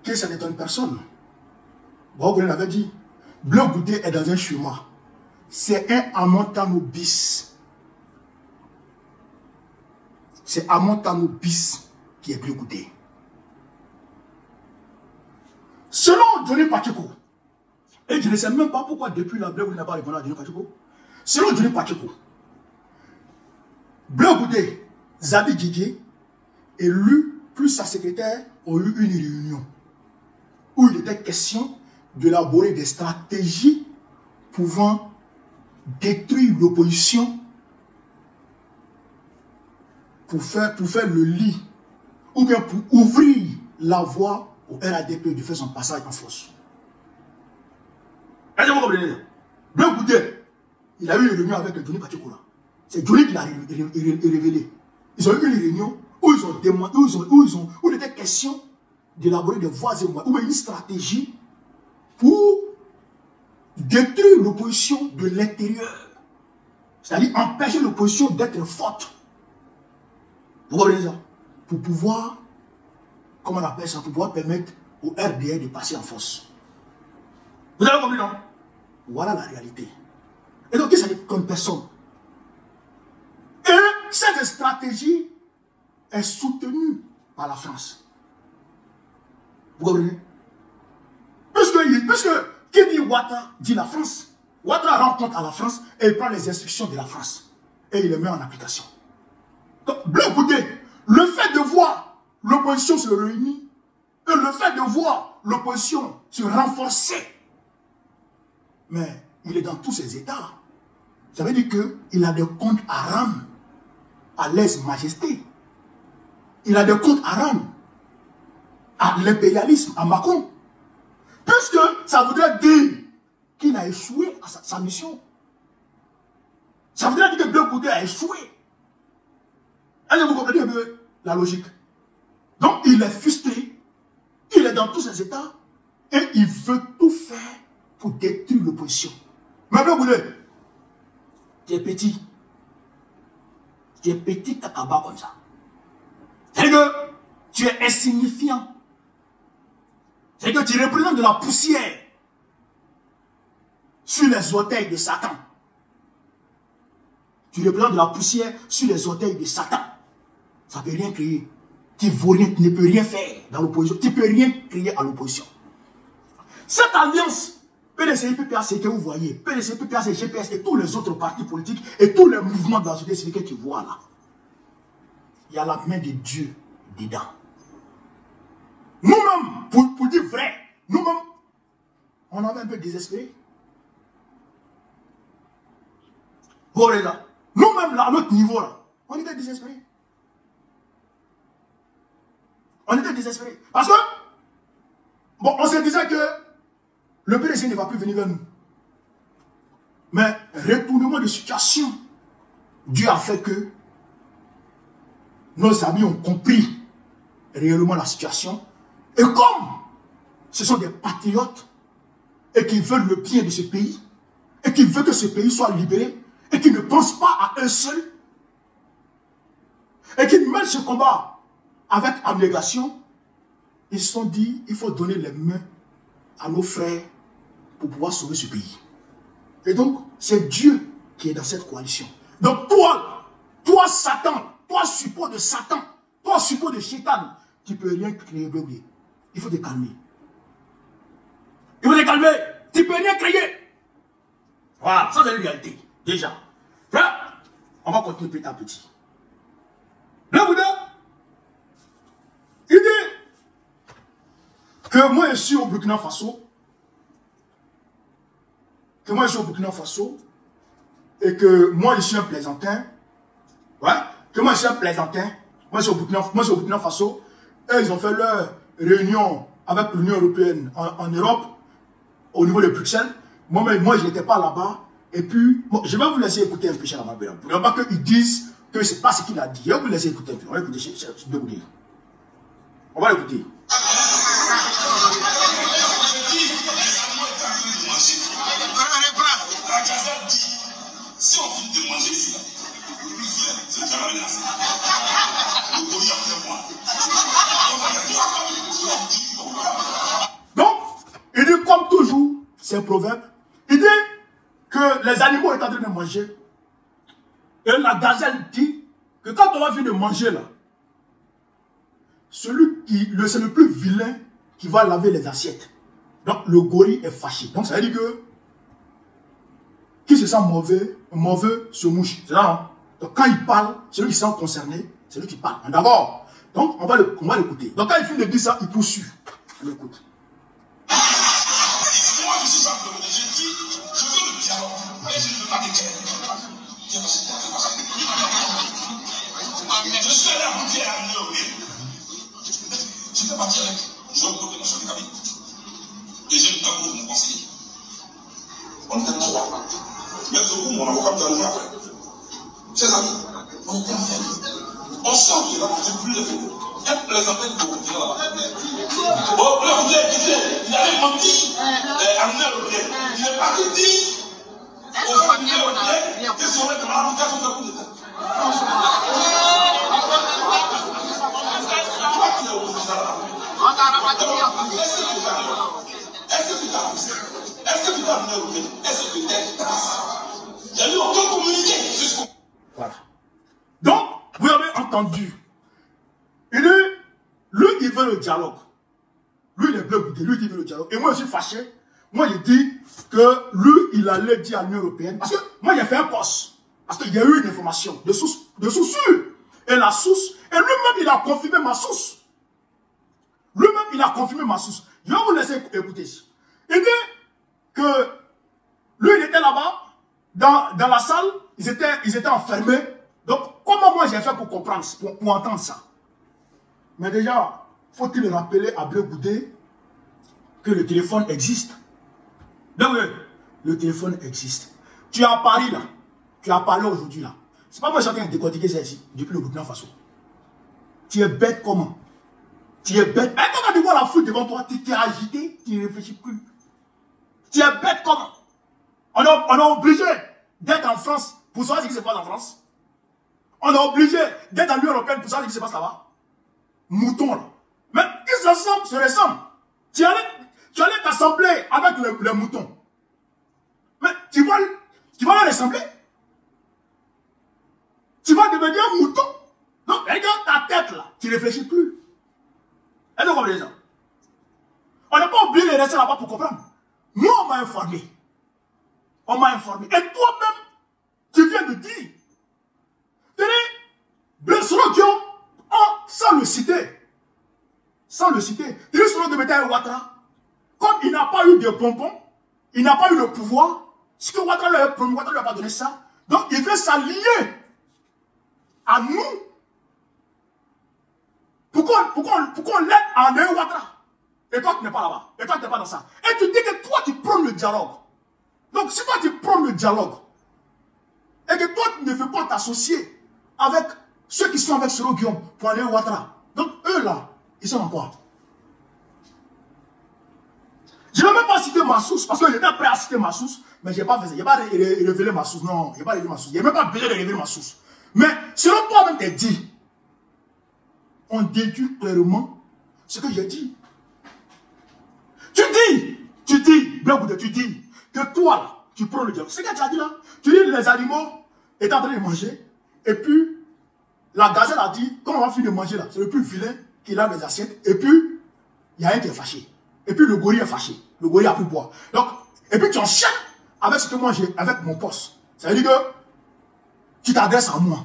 que ça n'étonne personne. Vous l'avez dit, Blé Goudé est dans un chemin. C'est un Amontano bis. c'est Amontano bis qui est Bleu Goudé. Selon Johnny Pacheco, et je ne sais même pas pourquoi depuis la Bleu Goudé n'a pas répondu à Johnny Pacheco. Selon Johnny Pacheco, Bleu Goudé, Zabi Didier, et lui, plus sa secrétaire, ont eu une réunion où il était question d'élaborer des stratégies pouvant détruire l'opposition pour faire le lit ou bien pour ouvrir la voie au RADP de faire son passage en force. Est-ce que vous comprenez? Bleu Goudé, il a eu une réunion avec Johnny Pacheco là. C'est Johnny qui l'a révélé. Ils ont eu une réunion où ils ont demandé, où il était question d'élaborer des voies et moyens, ou une stratégie pour détruire l'opposition de l'intérieur. C'est-à-dire empêcher l'opposition d'être forte. Vous comprenez ça? Pour pouvoir, comment on appelle ça, pour pouvoir permettre au RDR de passer en force. Vous avez compris, non? Voilà la réalité. Et donc, ça n'est comme personne. Et cette stratégie est soutenue par la France. Vous comprenez? Puisque qui dit Ouattara dit la France. Ouattara rend compte à la France et il prend les instructions de la France. Et il les met en application. Donc, Bleu Goudé, le fait de voir l'opposition se réunir et le fait de voir l'opposition se renforcer, mais il est dans tous ses états. Ça veut dire qu'il a des comptes à rendre à lèse-majesté. Il a des comptes à rendre à l'impérialisme, à Macron. Puisque ça voudrait dire qu'il a échoué à sa mission. Ça voudrait dire que Bleu Goudé a échoué. Est-ce que vous comprenez un peu la logique? Donc il est frustré, il est dans tous ses états et il veut tout faire pour détruire l'opposition. Mais Bleu Goudé, tu es petit. Tu es petit takaba comme ça. C'est que tu es insignifiant. C'est que tu représentes de la poussière sur les orteils de Satan. Tu représentes de la poussière sur les orteils de Satan. Ça ne peut rien créer. Tu ne peux rien faire dans l'opposition. Tu ne peux rien créer à l'opposition. Cette alliance PDC, PPAC que vous voyez, PDC, PPAC, GPS et tous les autres partis politiques et tous les mouvements de la société civile que tu vois là, il y a la main de Dieu dedans. Nous-mêmes, pour dire vrai, nous-mêmes, on avait un peu désespéré. Vous voyez là, nous-mêmes là, à notre niveau là, on était désespérés. On était désespérés. Parce que, bon, on se disait que le PDC ne va plus venir vers nous. Mais, retournement de situation, Dieu a fait que nos amis ont compris réellement la situation. Et comme ce sont des patriotes et qui veulent le bien de ce pays, et qui veulent que ce pays soit libéré, et qui ne pensent pas à eux seuls, et qui mènent ce combat avec abnégation, ils se sont dit, il faut donner les mains à nos frères pour pouvoir sauver ce pays. Et donc, c'est Dieu qui est dans cette coalition. Donc toi Satan, toi support de Satan, toi support de Shaitan, tu ne peux rien créer. Il faut te calmer. Il faut te calmer. Tu ne peux rien créer. Voilà, ça c'est une réalité. Déjà. Là, on va continuer petit à petit. Là, vous il dit que moi je suis au Burkina Faso. Et que moi je suis un plaisantin. Ouais. Que moi je suis un plaisantin. Moi je suis au Burkina Faso. Et ils ont fait leur réunion avec l'Union Européenne en Europe, au niveau de Bruxelles. Moi je n'étais pas là-bas. Et puis, bon, je vais vous laisser écouter un peu chez la Mabéla. Pour ne pas qu'ils disent que ce n'est pas ce qu'il a dit. Je vais vous laisser écouter un peu. On va écouter chez Bégoudi. On va l'écouter. Si on finit de manger ici, c'est déjà la menace. Donc, il dit comme toujours, c'est un proverbe, il dit que les animaux sont en train de manger. Et la gazelle dit que que quand on va venir de manger là, c'est le plus vilain qui va laver les assiettes. Donc le gorille est fâché. Donc ça veut dire que qui se sent mauvais se mouche. C'est ça, hein? Donc quand il parle, celui qui se sent concerné, c'est lui qui parle. D'abord, donc on va l'écouter. Donc quand il finit de dire ça, il poursuit. On l'écoute. Moi je suis simplement, j'ai dit, je veux le dialogue, mais je ne veux pas d'équerre. Je serai à vous dire à l'heure, je vais partir avec Jean Claude de National Cabinet. Et j'ai le tableau de mon conseiller. On était trois. Même Zokou, mon avocat, nous allons après. Chers amis, on était enfermés. On sort de là, je ne plus le faire. Elle les appelle pour venir là-bas. Oh, là, vous avez quitté. Il avait menti à l'heure européenne. Il n'est pas dit aux familles européennes que serait comme l'application de la Cour d'État. Voilà. Donc, vous avez entendu. Il veut le dialogue. Lui, il est bleu goûté. Lui, il veut le dialogue. Et moi, je suis fâché. Moi, j'ai dit que lui, il allait dire à l'Union européenne. Parce que moi, j'ai fait un poste. Parce qu'il y a eu une information de source sûre. Et la source, et lui-même, il a confirmé ma source. Lui-même, il a confirmé ma source. Je vais vous laisser écouter. Il dit que lui, il était là-bas, dans la salle, ils étaient enfermés. Donc, comment moi j'ai fait pour comprendre, pour entendre ça? Mais déjà, faut-il rappeler à Bleu Goudé que le téléphone existe? Donc, le téléphone existe. Tu es à Paris, là. Tu es à Paris aujourd'hui, là. C'est pas moi qui suis en train de décortiquer ça ici, depuis le Burkina Faso. Tu es bête comment? Tu es bête. Mais quand tu vois la foule devant toi, tu t'es agité, tu ne réfléchis plus. Tu es bête comment? On est obligé d'être en France pour savoir ce qui se passe en France. On est obligé d'être dans l'Union européenne pour savoir ce qui se passe là-bas. Mouton là. Mais ils se ressemblent. Tu allais t'assembler avec les moutons. Mais tu vas leur ressembler. Tu vas devenir un mouton. Donc, regarde ta tête là. Tu ne réfléchis plus. Est-ce que vous comprenez ça? On n'est pas obligé de rester là-bas pour comprendre. Nous, on m'a informé. On m'a informé. Et toi-même, tu viens de dire. Tenez, Blessoro Dion, sans le citer. Sans le citer. Tenez, Blessoro de Métaï Ouattara, comme il n'a pas eu de bonbons, il n'a pas eu le pouvoir, ce que Ouattara lui a promis, Ouattara lui a pas donné ça. Donc, il veut s'allier à nous. Pourquoi on l'aide à Néo Ouattara? Et toi, tu n'es pas là-bas. Et toi, tu n'es pas dans ça. Et tu dis que toi, tu prônes le dialogue. Donc, si toi, tu prônes le dialogue, et que toi, tu ne veux pas t'associer avec ceux qui sont avec Soro Guillaume pour aller au Ouattara. Donc, eux, là, ils sont en quoi? Je ne vais même pas citer ma source, parce que j'étais prêt à citer ma source, mais je n'ai pas fait ça. Je n'ai pas révélé ma source. Non, je n'ai pas révélé ma source. Je n'ai même pas besoin de révéler ma source. Mais, selon toi-même, tu dit, on déduit clairement ce que j'ai dit. Tu dis, Blagoudé, tu dis que toi, là, tu prends le dialogue. C'est ce que tu as dit là. Tu dis les animaux étaient en train de manger, et puis la gazelle a dit, comme on va finir de manger là, c'est le plus vilain qui lave les assiettes, et puis il y a un qui est fâché. Et puis le gorille est fâché. Le gorille a pu boire. Donc, et puis tu enchaînes avec ce que moi j'ai, avec mon poste. Ça veut dire que tu t'adresses à moi.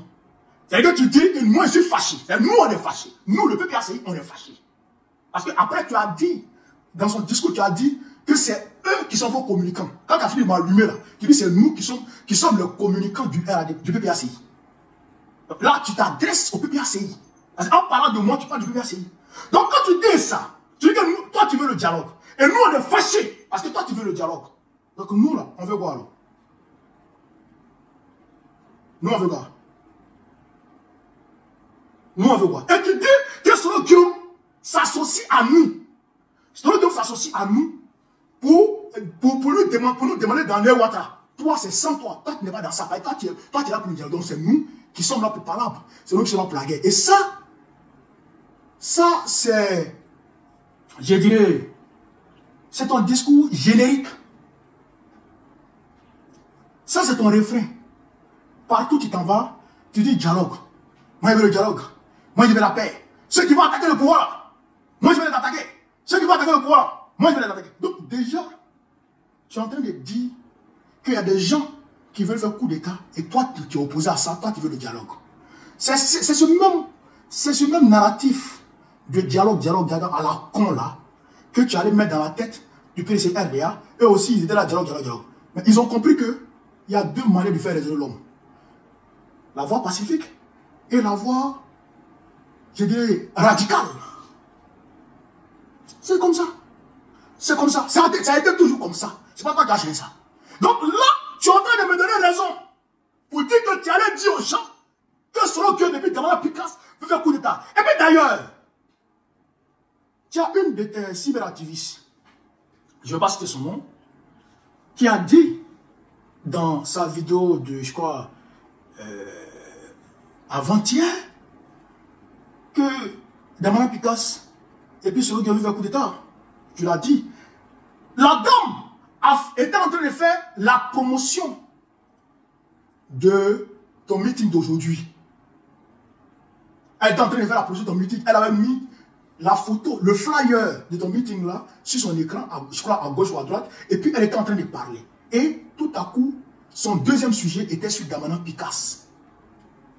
Ça veut dire que tu dis que moi je suis fâché. Nous on est fâché. Nous, le PPACI, on est fâché. Parce que après tu as dit, dans son discours, tu as dit que c'est eux qui sont vos communicants. Quand tu as fini de m'allumer là, tu dis c'est nous qui sommes les communicants du RAD, du PPACI. Donc là, tu t'adresses au PPACI. Parce qu'en parlant de moi, tu parles du PPACI. Donc quand tu dis ça, tu dis que nous, toi tu veux le dialogue. Et nous on est fâchés parce que toi tu veux le dialogue. Donc nous là, on veut quoi alors? Nous on veut quoi? Nous on veut quoi? Et tu dis que Soro Guillaume s'associe à nous. Soro Guillaume s'associe à nous pour nous demander dans les Ouattara. Toi, c'est sans toi. Toi, tu n'es pas dans ça. Toi, tu es là pour nous dire. Donc, c'est nous qui sommes là pour parler. C'est nous qui sommes là pour la guerre. Et ça c'est, je dirais, c'est ton discours générique. Ça, c'est ton refrain. Partout tu t'en vas, tu dis dialogue. Moi, je veux le dialogue. Moi, je veux la paix. Ceux qui vont attaquer le pouvoir, moi, je vais les attaquer. Ceux qui vont attaquer le pouvoir, moi, je vais les attaquer. Donc, déjà, tu es en train de dire qu'il y a des gens qui veulent faire coup d'État et toi, tu es opposé à ça, toi, tu veux le dialogue. C'est ce même narratif de dialogue à la con, là, que tu allais mettre dans la tête du PDC-RDA. Eux aussi, ils étaient là, dialogue. Mais ils ont compris qu'il y a deux manières de faire résoudre l'homme. La voie pacifique et la voie, je dirais, radicale. C'est comme ça. C'est comme ça. Ça a été toujours comme ça. C'est pas toi qui as changé ça. Donc là, tu es en train de me donner raison pour dire que tu allais dire aux gens que selon que depuis Damana Picasse veut faire coup d'État. Et puis d'ailleurs, tu as une de tes cyberactivistes, je ne vais pas citer son nom, qui a dit dans sa vidéo de, je crois, avant-hier, que Damana Picasse, et puis celui qui a voulu faire coup d'État, tu l'as dit, la dame était en train de faire la promotion de ton meeting d'aujourd'hui. Elle était en train de faire la promotion de ton meeting. Elle avait mis la photo, le flyer de ton meeting là, sur son écran, je crois à gauche ou à droite, et puis elle était en train de parler. Et tout à coup, son deuxième sujet était sur Damana Picasse.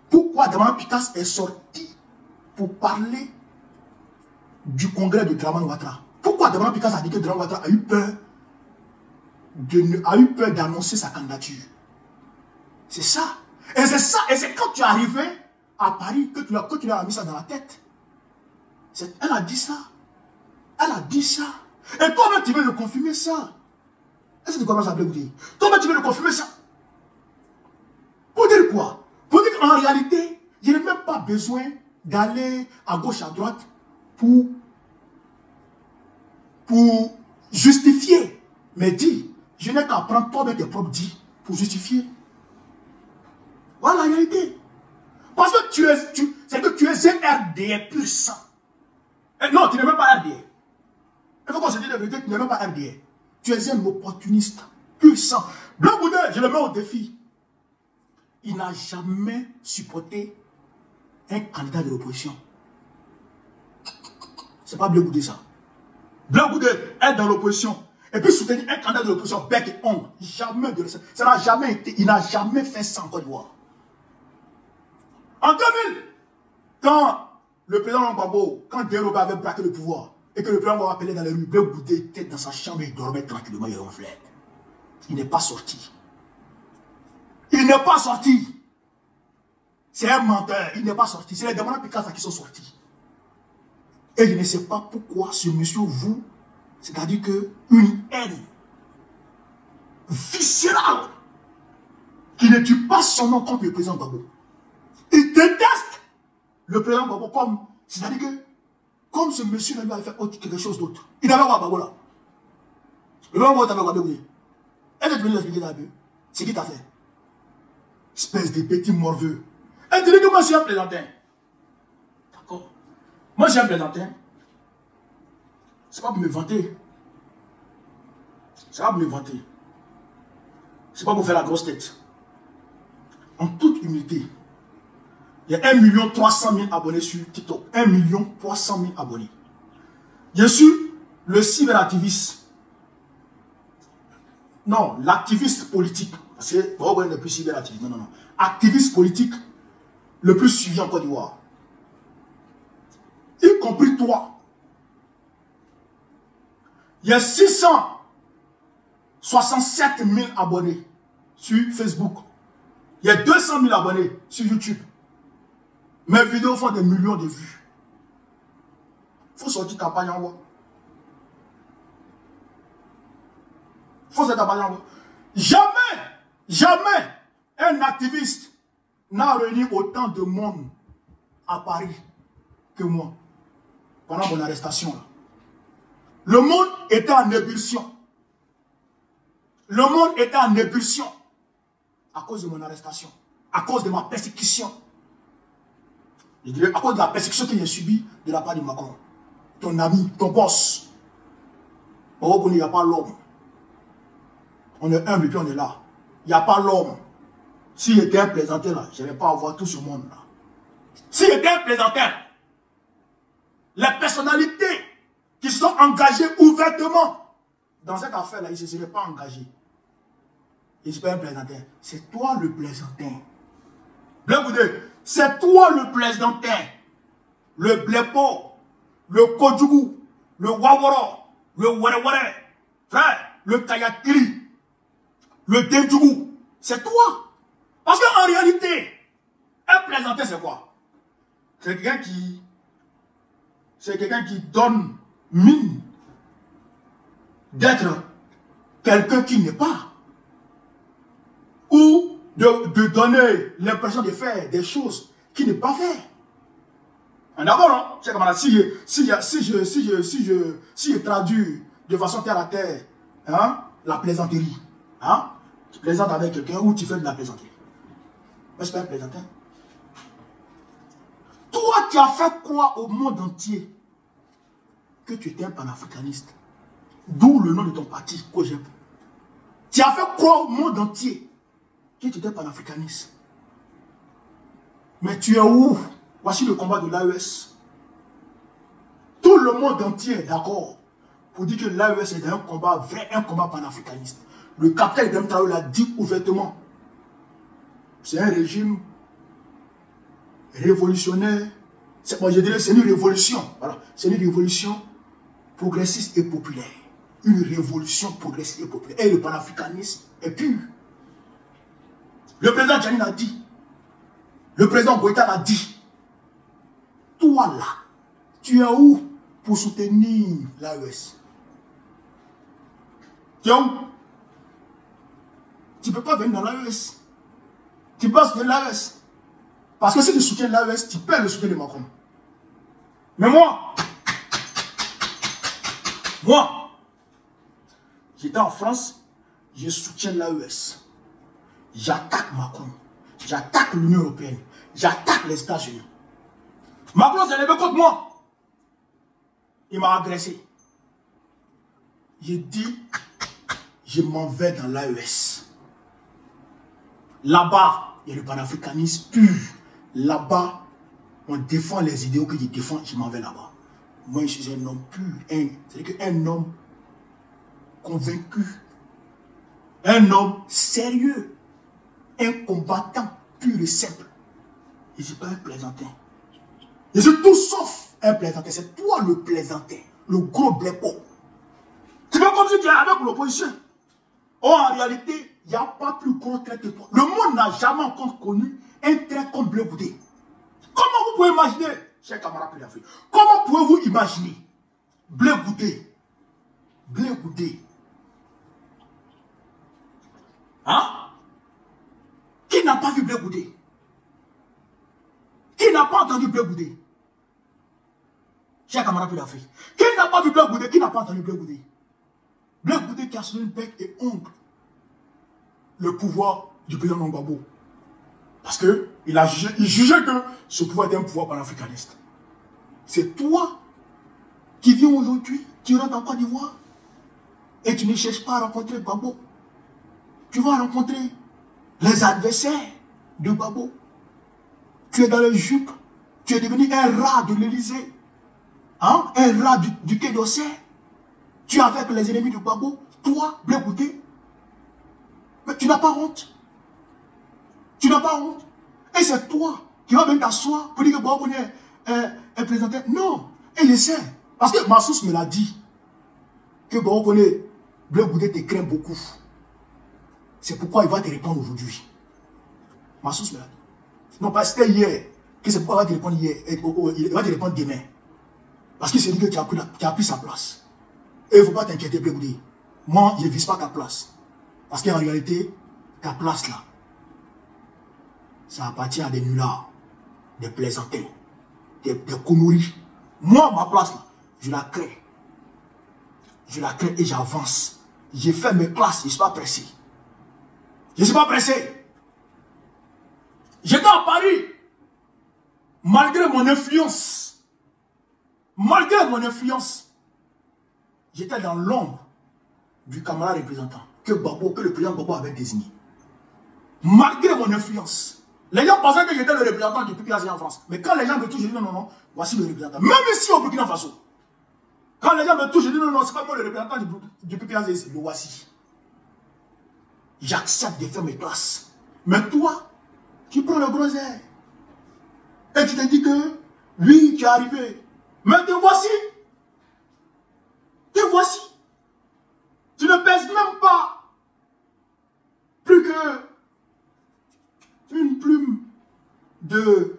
Pourquoi Damana Picasse est sorti pour parler du congrès de Dramane Ouattara? Pourquoi Damana Picasse a dit que Dramane Ouattara a eu peur d'annoncer sa candidature? C'est ça. Et c'est ça. Et c'est quand tu es arrivé à Paris que tu as mis ça dans la tête. Elle a dit ça. Elle a dit ça. Et toi-même, tu veux le confirmer ça. Est-ce que tu commences à blabouiller? Toi-même, tu veux le confirmer ça. Pour dire quoi? Pour dire qu'en réalité, il n'y a même pas besoin d'aller à gauche, à droite pour justifier. Mais dis, je n'ai qu'à prendre toi-même tes propres dits pour justifier. Voilà la réalité. Parce que c'est que tu es un RDA pur sang. Non, tu n'es même pas RDA. Il faut qu'on se dise la vérité, tu n'es même pas RDA. Tu es un opportuniste pur sang. Blanc Boudin, je le mets au défi. Il n'a jamais supporté un candidat de l'opposition. C'est pas Blanc Boudin ça. Blanc Boudin est dans l'opposition. Et puis soutenir un candidat de l'opposition, bec et ongle. Jamais de ça. Ça n'a jamais été. Il n'a jamais fait ça en Côte d'Ivoire. En 2000, quand le président Gbagbo, quand Deroba avait braqué le pouvoir, et que le président Gbagbo appelé dans les rues, Blanc Boudin était dans sa chambre et il dormait tranquillement, il ronflait. Il n'est pas sorti. Il n'est pas sorti. C'est un menteur. Il n'est pas sorti. C'est les Damana Picasse qui sont sortis. Et je ne sais pas pourquoi ce monsieur vous, c'est-à-dire qu'une haine viscérale qui ne tue pas son nom contre le président Gbagbo. Il déteste le président Gbagbo comme, c'est-à-dire que, comme ce monsieur lui avait fait quelque chose d'autre. Il avait quoi Gbagbo là? Le président Gbagbo t'avait quoi Gbagbo? Elle est venue l'expliquer là un peu. C'est qui t'a fait? Espèce de petit morveux. Elle te dit que moi je suis un plaisantin. D'accord? Moi je suis un plaisantin. C'est pas pour me vanter. C'est pas pour me vanter. C'est pas pour faire la grosse tête. En toute humilité, il y a 1 300 000 abonnés sur TikTok. 1 300 000 abonnés. Bien sûr, le cyberactiviste. Non, l'activiste politique. Parce que, bon, on n'est plus cyberactiviste. Non, non, non. Activiste politique le plus suivi en Côte d'Ivoire. Y compris toi. Il y a 667 000 abonnés sur Facebook. Il y a 200 000 abonnés sur YouTube. Mes vidéos font des millions de vues. Il faut sortir campagne en voie. Il faut sortir campagne en voie. Jamais un activiste n'a réuni autant de monde à Paris que moi pendant mon arrestation. Là. Le monde était en ébullition. Le monde était en ébullition à cause de mon arrestation, à cause de ma persécution. Je dirais à cause de la persécution que j'ai subie de la part de Macron. Ton ami, ton boss. Il n'y a pas l'homme. On est humble et puis on est là. Il n'y a pas l'homme. S'il était un plaisantin là, je ne vais pas avoir tout ce monde là. S'il était un plaisantin, les personnalités qui se sont engagées ouvertement dans cette affaire-là, ils ne se seraient pas engagés. Et je ne suis pas un plaisantin. C'est toi le plaisantin. Blé Goudé, c'est toi le plaisantin. Le Blépo, le Kodjougou, le Waworo, le Wérewéré, frère, le Kayakiri, le Dendjougou. C'est toi. Parce qu'en réalité, un plaisantin, c'est quoi? C'est quelqu'un qui donne mine d'être quelqu'un qui n'est pas. Ou de donner l'impression de faire des choses qui n'est pas fait. D'abord, non, c'est comme si je traduis de façon terre à terre, hein, la plaisanterie. Hein, tu plaisantes avec quelqu'un ou tu fais de la plaisanterie. Mais c'est pas un plaisantin. Toi, tu as fait quoi au monde entier? Que tu étais un panafricaniste. D'où le nom de ton parti, Kojep. Tu as fait quoi au monde entier? Que tu étais panafricaniste. Mais tu es où? Voici le combat de l'AES. Tout le monde entier est d'accord pour dire que l'AES est un combat vrai, un combat panafricaniste. Le capitaine Ibrahim Traoré l'a dit ouvertement. C'est un régime révolutionnaire. Moi je dirais c'est une révolution. Voilà. C'est une révolution progressiste et populaire. Une révolution progressiste et populaire. Et le panafricanisme est pur. Le président Djani l'a dit. Le président Goïta l'a dit. Toi là, tu es où pour soutenir l'AES? Tu es où? Tu ne peux pas venir dans l'AES. Tu peux pas soutenir l'AES. Parce que si tu soutiens l'AES, tu perds le soutien de Macron. Mais moi, j'étais en France, je soutiens l'AES. J'attaque Macron. J'attaque l'Union européenne. J'attaque les États-Unis. Macron s'est levé contre moi. Il m'a agressé. J'ai dit, je m'en vais dans l'AES. Là-bas, il y a le panafricanisme pur. Là-bas, on défend les idéaux que je défends, je m'en vais là-bas. Moi, je suis un homme pur. C'est-à-dire qu'un homme convaincu. Un homme sérieux. Un combattant pur et simple. Je ne suis pas un plaisantin. Je suis tout sauf un plaisantin. C'est toi le plaisantin. Le gros blépo. Tu fais comme si tu es avec l'opposition. Oh, en réalité, il n'y a pas plus gros trait que toi. Le monde n'a jamais encore connu un trait comme Blé Goudé. Comment vous pouvez imaginer, chers camarades d'Afrique, comment pouvez-vous imaginer Blé Goudé? Blé Goudé. Hein? Qui n'a pas vu Blé Goudé? Qui n'a pas entendu Blé Goudé? Chers camarades d'Afrique, qui n'a pas vu Blé Goudé? Qui n'a pas entendu Blé Goudé? Blé Goudé qui a sonné le bec et ongle le pouvoir du président Gbagbo. Parce qu'il jugeait que ce pouvoir était un pouvoir panafricaniste. C'est toi qui viens aujourd'hui, tu rentres en Côte d'Ivoire et tu ne cherches pas à rencontrer Gbagbo. Tu vas rencontrer les adversaires de Gbagbo. Tu es dans le jupe, tu es devenu un rat de l'Élysée, hein? Un rat du Quai d'Orsay. Tu es avec les ennemis de Gbagbo, toi, Blé Goudé. Mais tu n'as pas honte. Tu n'as pas honte. Et c'est toi qui vas venir t'asseoir pour dire que Gbagbo est présenté. Non. Et je sais. Parce que ma source me l'a dit. Que Gbagbo Blé Goudé te craint beaucoup. C'est pourquoi il va te répondre aujourd'hui. Ma source me l'a dit. Non, parce que c'était hier. Que c'est pourquoi il va te répondre hier. Il va te répondre demain. Parce qu'il s'est dit que tu as pris sa place. Et il ne faut pas t'inquiéter, Blé Goudé. Moi, je ne vise pas ta place. Parce qu'en réalité, ta place là, ça appartient à des nullards, des plaisantins, des conneries. Moi, ma place là, je la crée. Je la crée et j'avance. J'ai fait mes classes, je ne suis pas pressé. Je ne suis pas pressé. J'étais à Paris, malgré mon influence. Malgré mon influence, j'étais dans l'ombre du camarade représentant que le président Gbagbo avait désigné. Malgré mon influence, Les gens pensaient que j'étais le représentant du PPAZ en France. Mais quand les gens me touchent, je dis non, non, non, voici le représentant. Même ici au Burkina Faso. Quand les gens me touchent, je dis non, non, c'est pas moi le représentant du PPAZ, c'est le voici. J'accepte de faire mes classes. Mais toi, tu prends le gros air. Et tu te dis que, oui, tu es arrivé. Mais te voici. Te voici. Tu ne pèses même pas plus que une plume de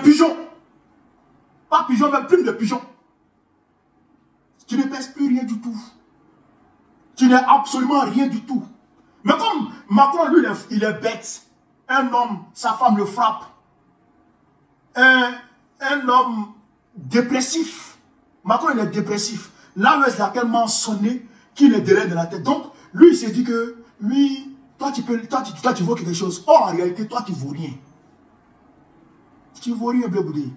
pigeon. Pas pigeon, mais plume de pigeon. Tu ne pèses plus rien du tout. Tu n'es absolument rien du tout. Mais comme Macron, lui, il est bête. Un homme, sa femme le frappe. Un homme dépressif. Macron, il est dépressif. L'AES l'a tellement sonné qu'il est derrière de la tête. Donc, lui, il s'est dit que, oui, toi, tu vaux quelque chose. Or, en réalité, toi, tu ne vaux rien. Tu ne vaux rien, Blé Boudé.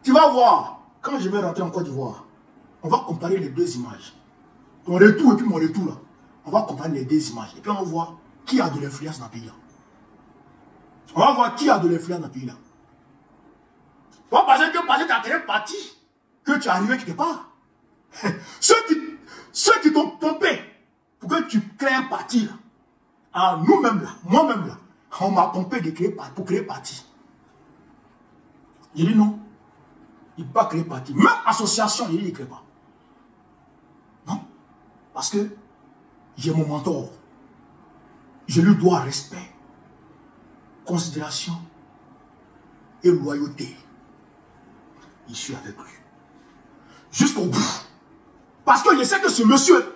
Tu vas voir, quand je vais rentrer en Côte d'Ivoire, on va comparer les deux images. Ton retour et puis mon retour, là. On va comparer les deux images. Et puis, on va voir qui a de l'influence dans le pays-là. On va voir qui a de l'influence dans le pays-là. Pas parce que tu as créé parti que tu es arrivé quelque part. Ceux qui t'ont pompé pour que tu crées un parti, là, à nous-mêmes, là, moi-même, là, on m'a pompé pour créer parti. J'ai dit non. Il ne peut pas créer parti. Même association, il ne crée pas. Non. Parce que j'ai mon mentor. Je lui dois respect, considération et loyauté. Je suis avec lui. Jusqu'au bout. Parce que je sais que ce monsieur,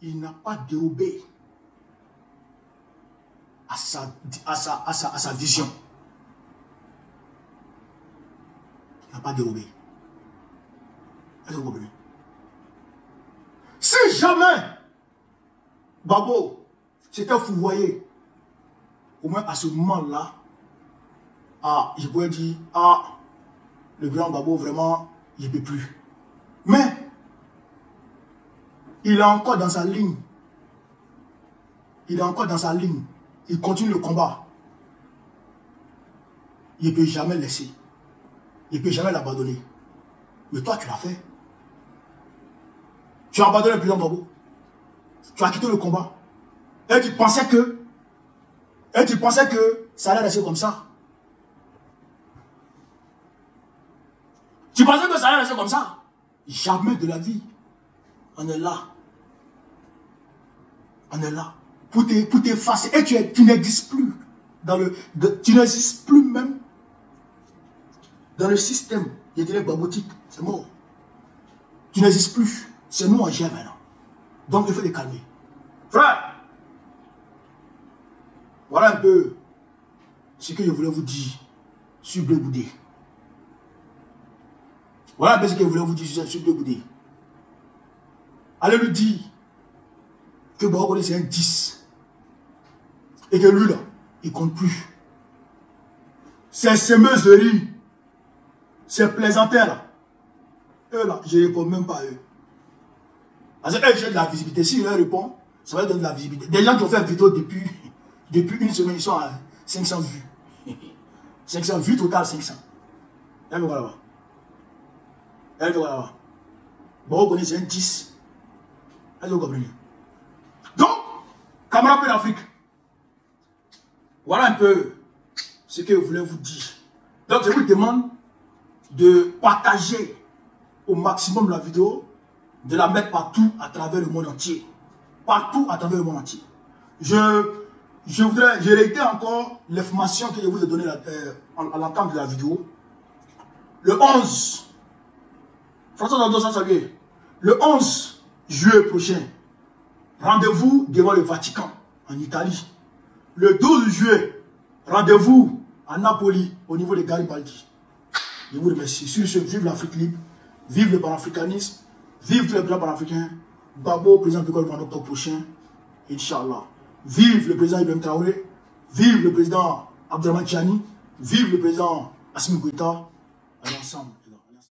il n'a pas dérobé à sa vision. Il n'a pas dérobé. Est-ce que vous comprenez? Si jamais Babo s'était fouvoyé, au moins à ce moment-là, je pourrais dire, le grand Babo, vraiment, il ne peut plus. Mais, il est encore dans sa ligne. Il est encore dans sa ligne. Il continue le combat. Il ne peut jamais laisser. Il ne peut jamais l'abandonner. Mais toi, tu l'as fait. Tu as abandonné le président Babo. Tu as quitté le combat. Et tu pensais que ça allait rester comme ça. Tu pensais que ça allait rester comme ça? Jamais de la vie. On est là. On est là. Pour t'effacer. Et tu n'existes plus. Tu n'existes plus même dans le système. Il y a des babotiques. C'est mort. Tu n'existes plus. C'est nous en gère maintenant. Donc il faut les calmer. Frère, voilà un peu ce que je voulais vous dire sur Blé Boudé. Voilà un peu ce que je voulais vous dire sur Blé Boudé. Allez lui dire que Boko c'est un 10. Et que lui là, il compte plus. Ces semeuseries, ces plaisanteurs là, eux là, je ne réponds même pas à eux. Parce que eux, j'ai de la visibilité. Si je leur réponds, ça va donner de la visibilité. Des gens qui ont fait une vidéo depuis une semaine, ils sont à 500 vues. 500 vues total, 500. Elle me voit là-bas. Elle me voit là-bas. Bon, vous connaissez un 10. Elle vous comprenez. Donc, camarades d'Afrique, voilà un peu ce que je voulais vous dire. Donc, je vous demande de partager au maximum la vidéo, de la mettre partout à travers le monde entier. Partout à travers le monde entier. Je réitère encore l'information que je vous ai donnée à l'entente de la vidéo. Le 11, François Zandosa Salué, le 11 juillet prochain, rendez-vous devant le Vatican, en Italie. Le 12 juillet, rendez-vous à Napoli, au niveau de Garibaldi. Je vous remercie. Sur ce, vive l'Afrique libre, vive le panafricanisme, vive tous les plans panafricains. Babo, président du Golfe en octobre prochain, Inch'Allah. Vive le président Ibrahim Traoré, vive le président Abdelrahman Tchani, vive le président Assimi Goïta, à l'ensemble.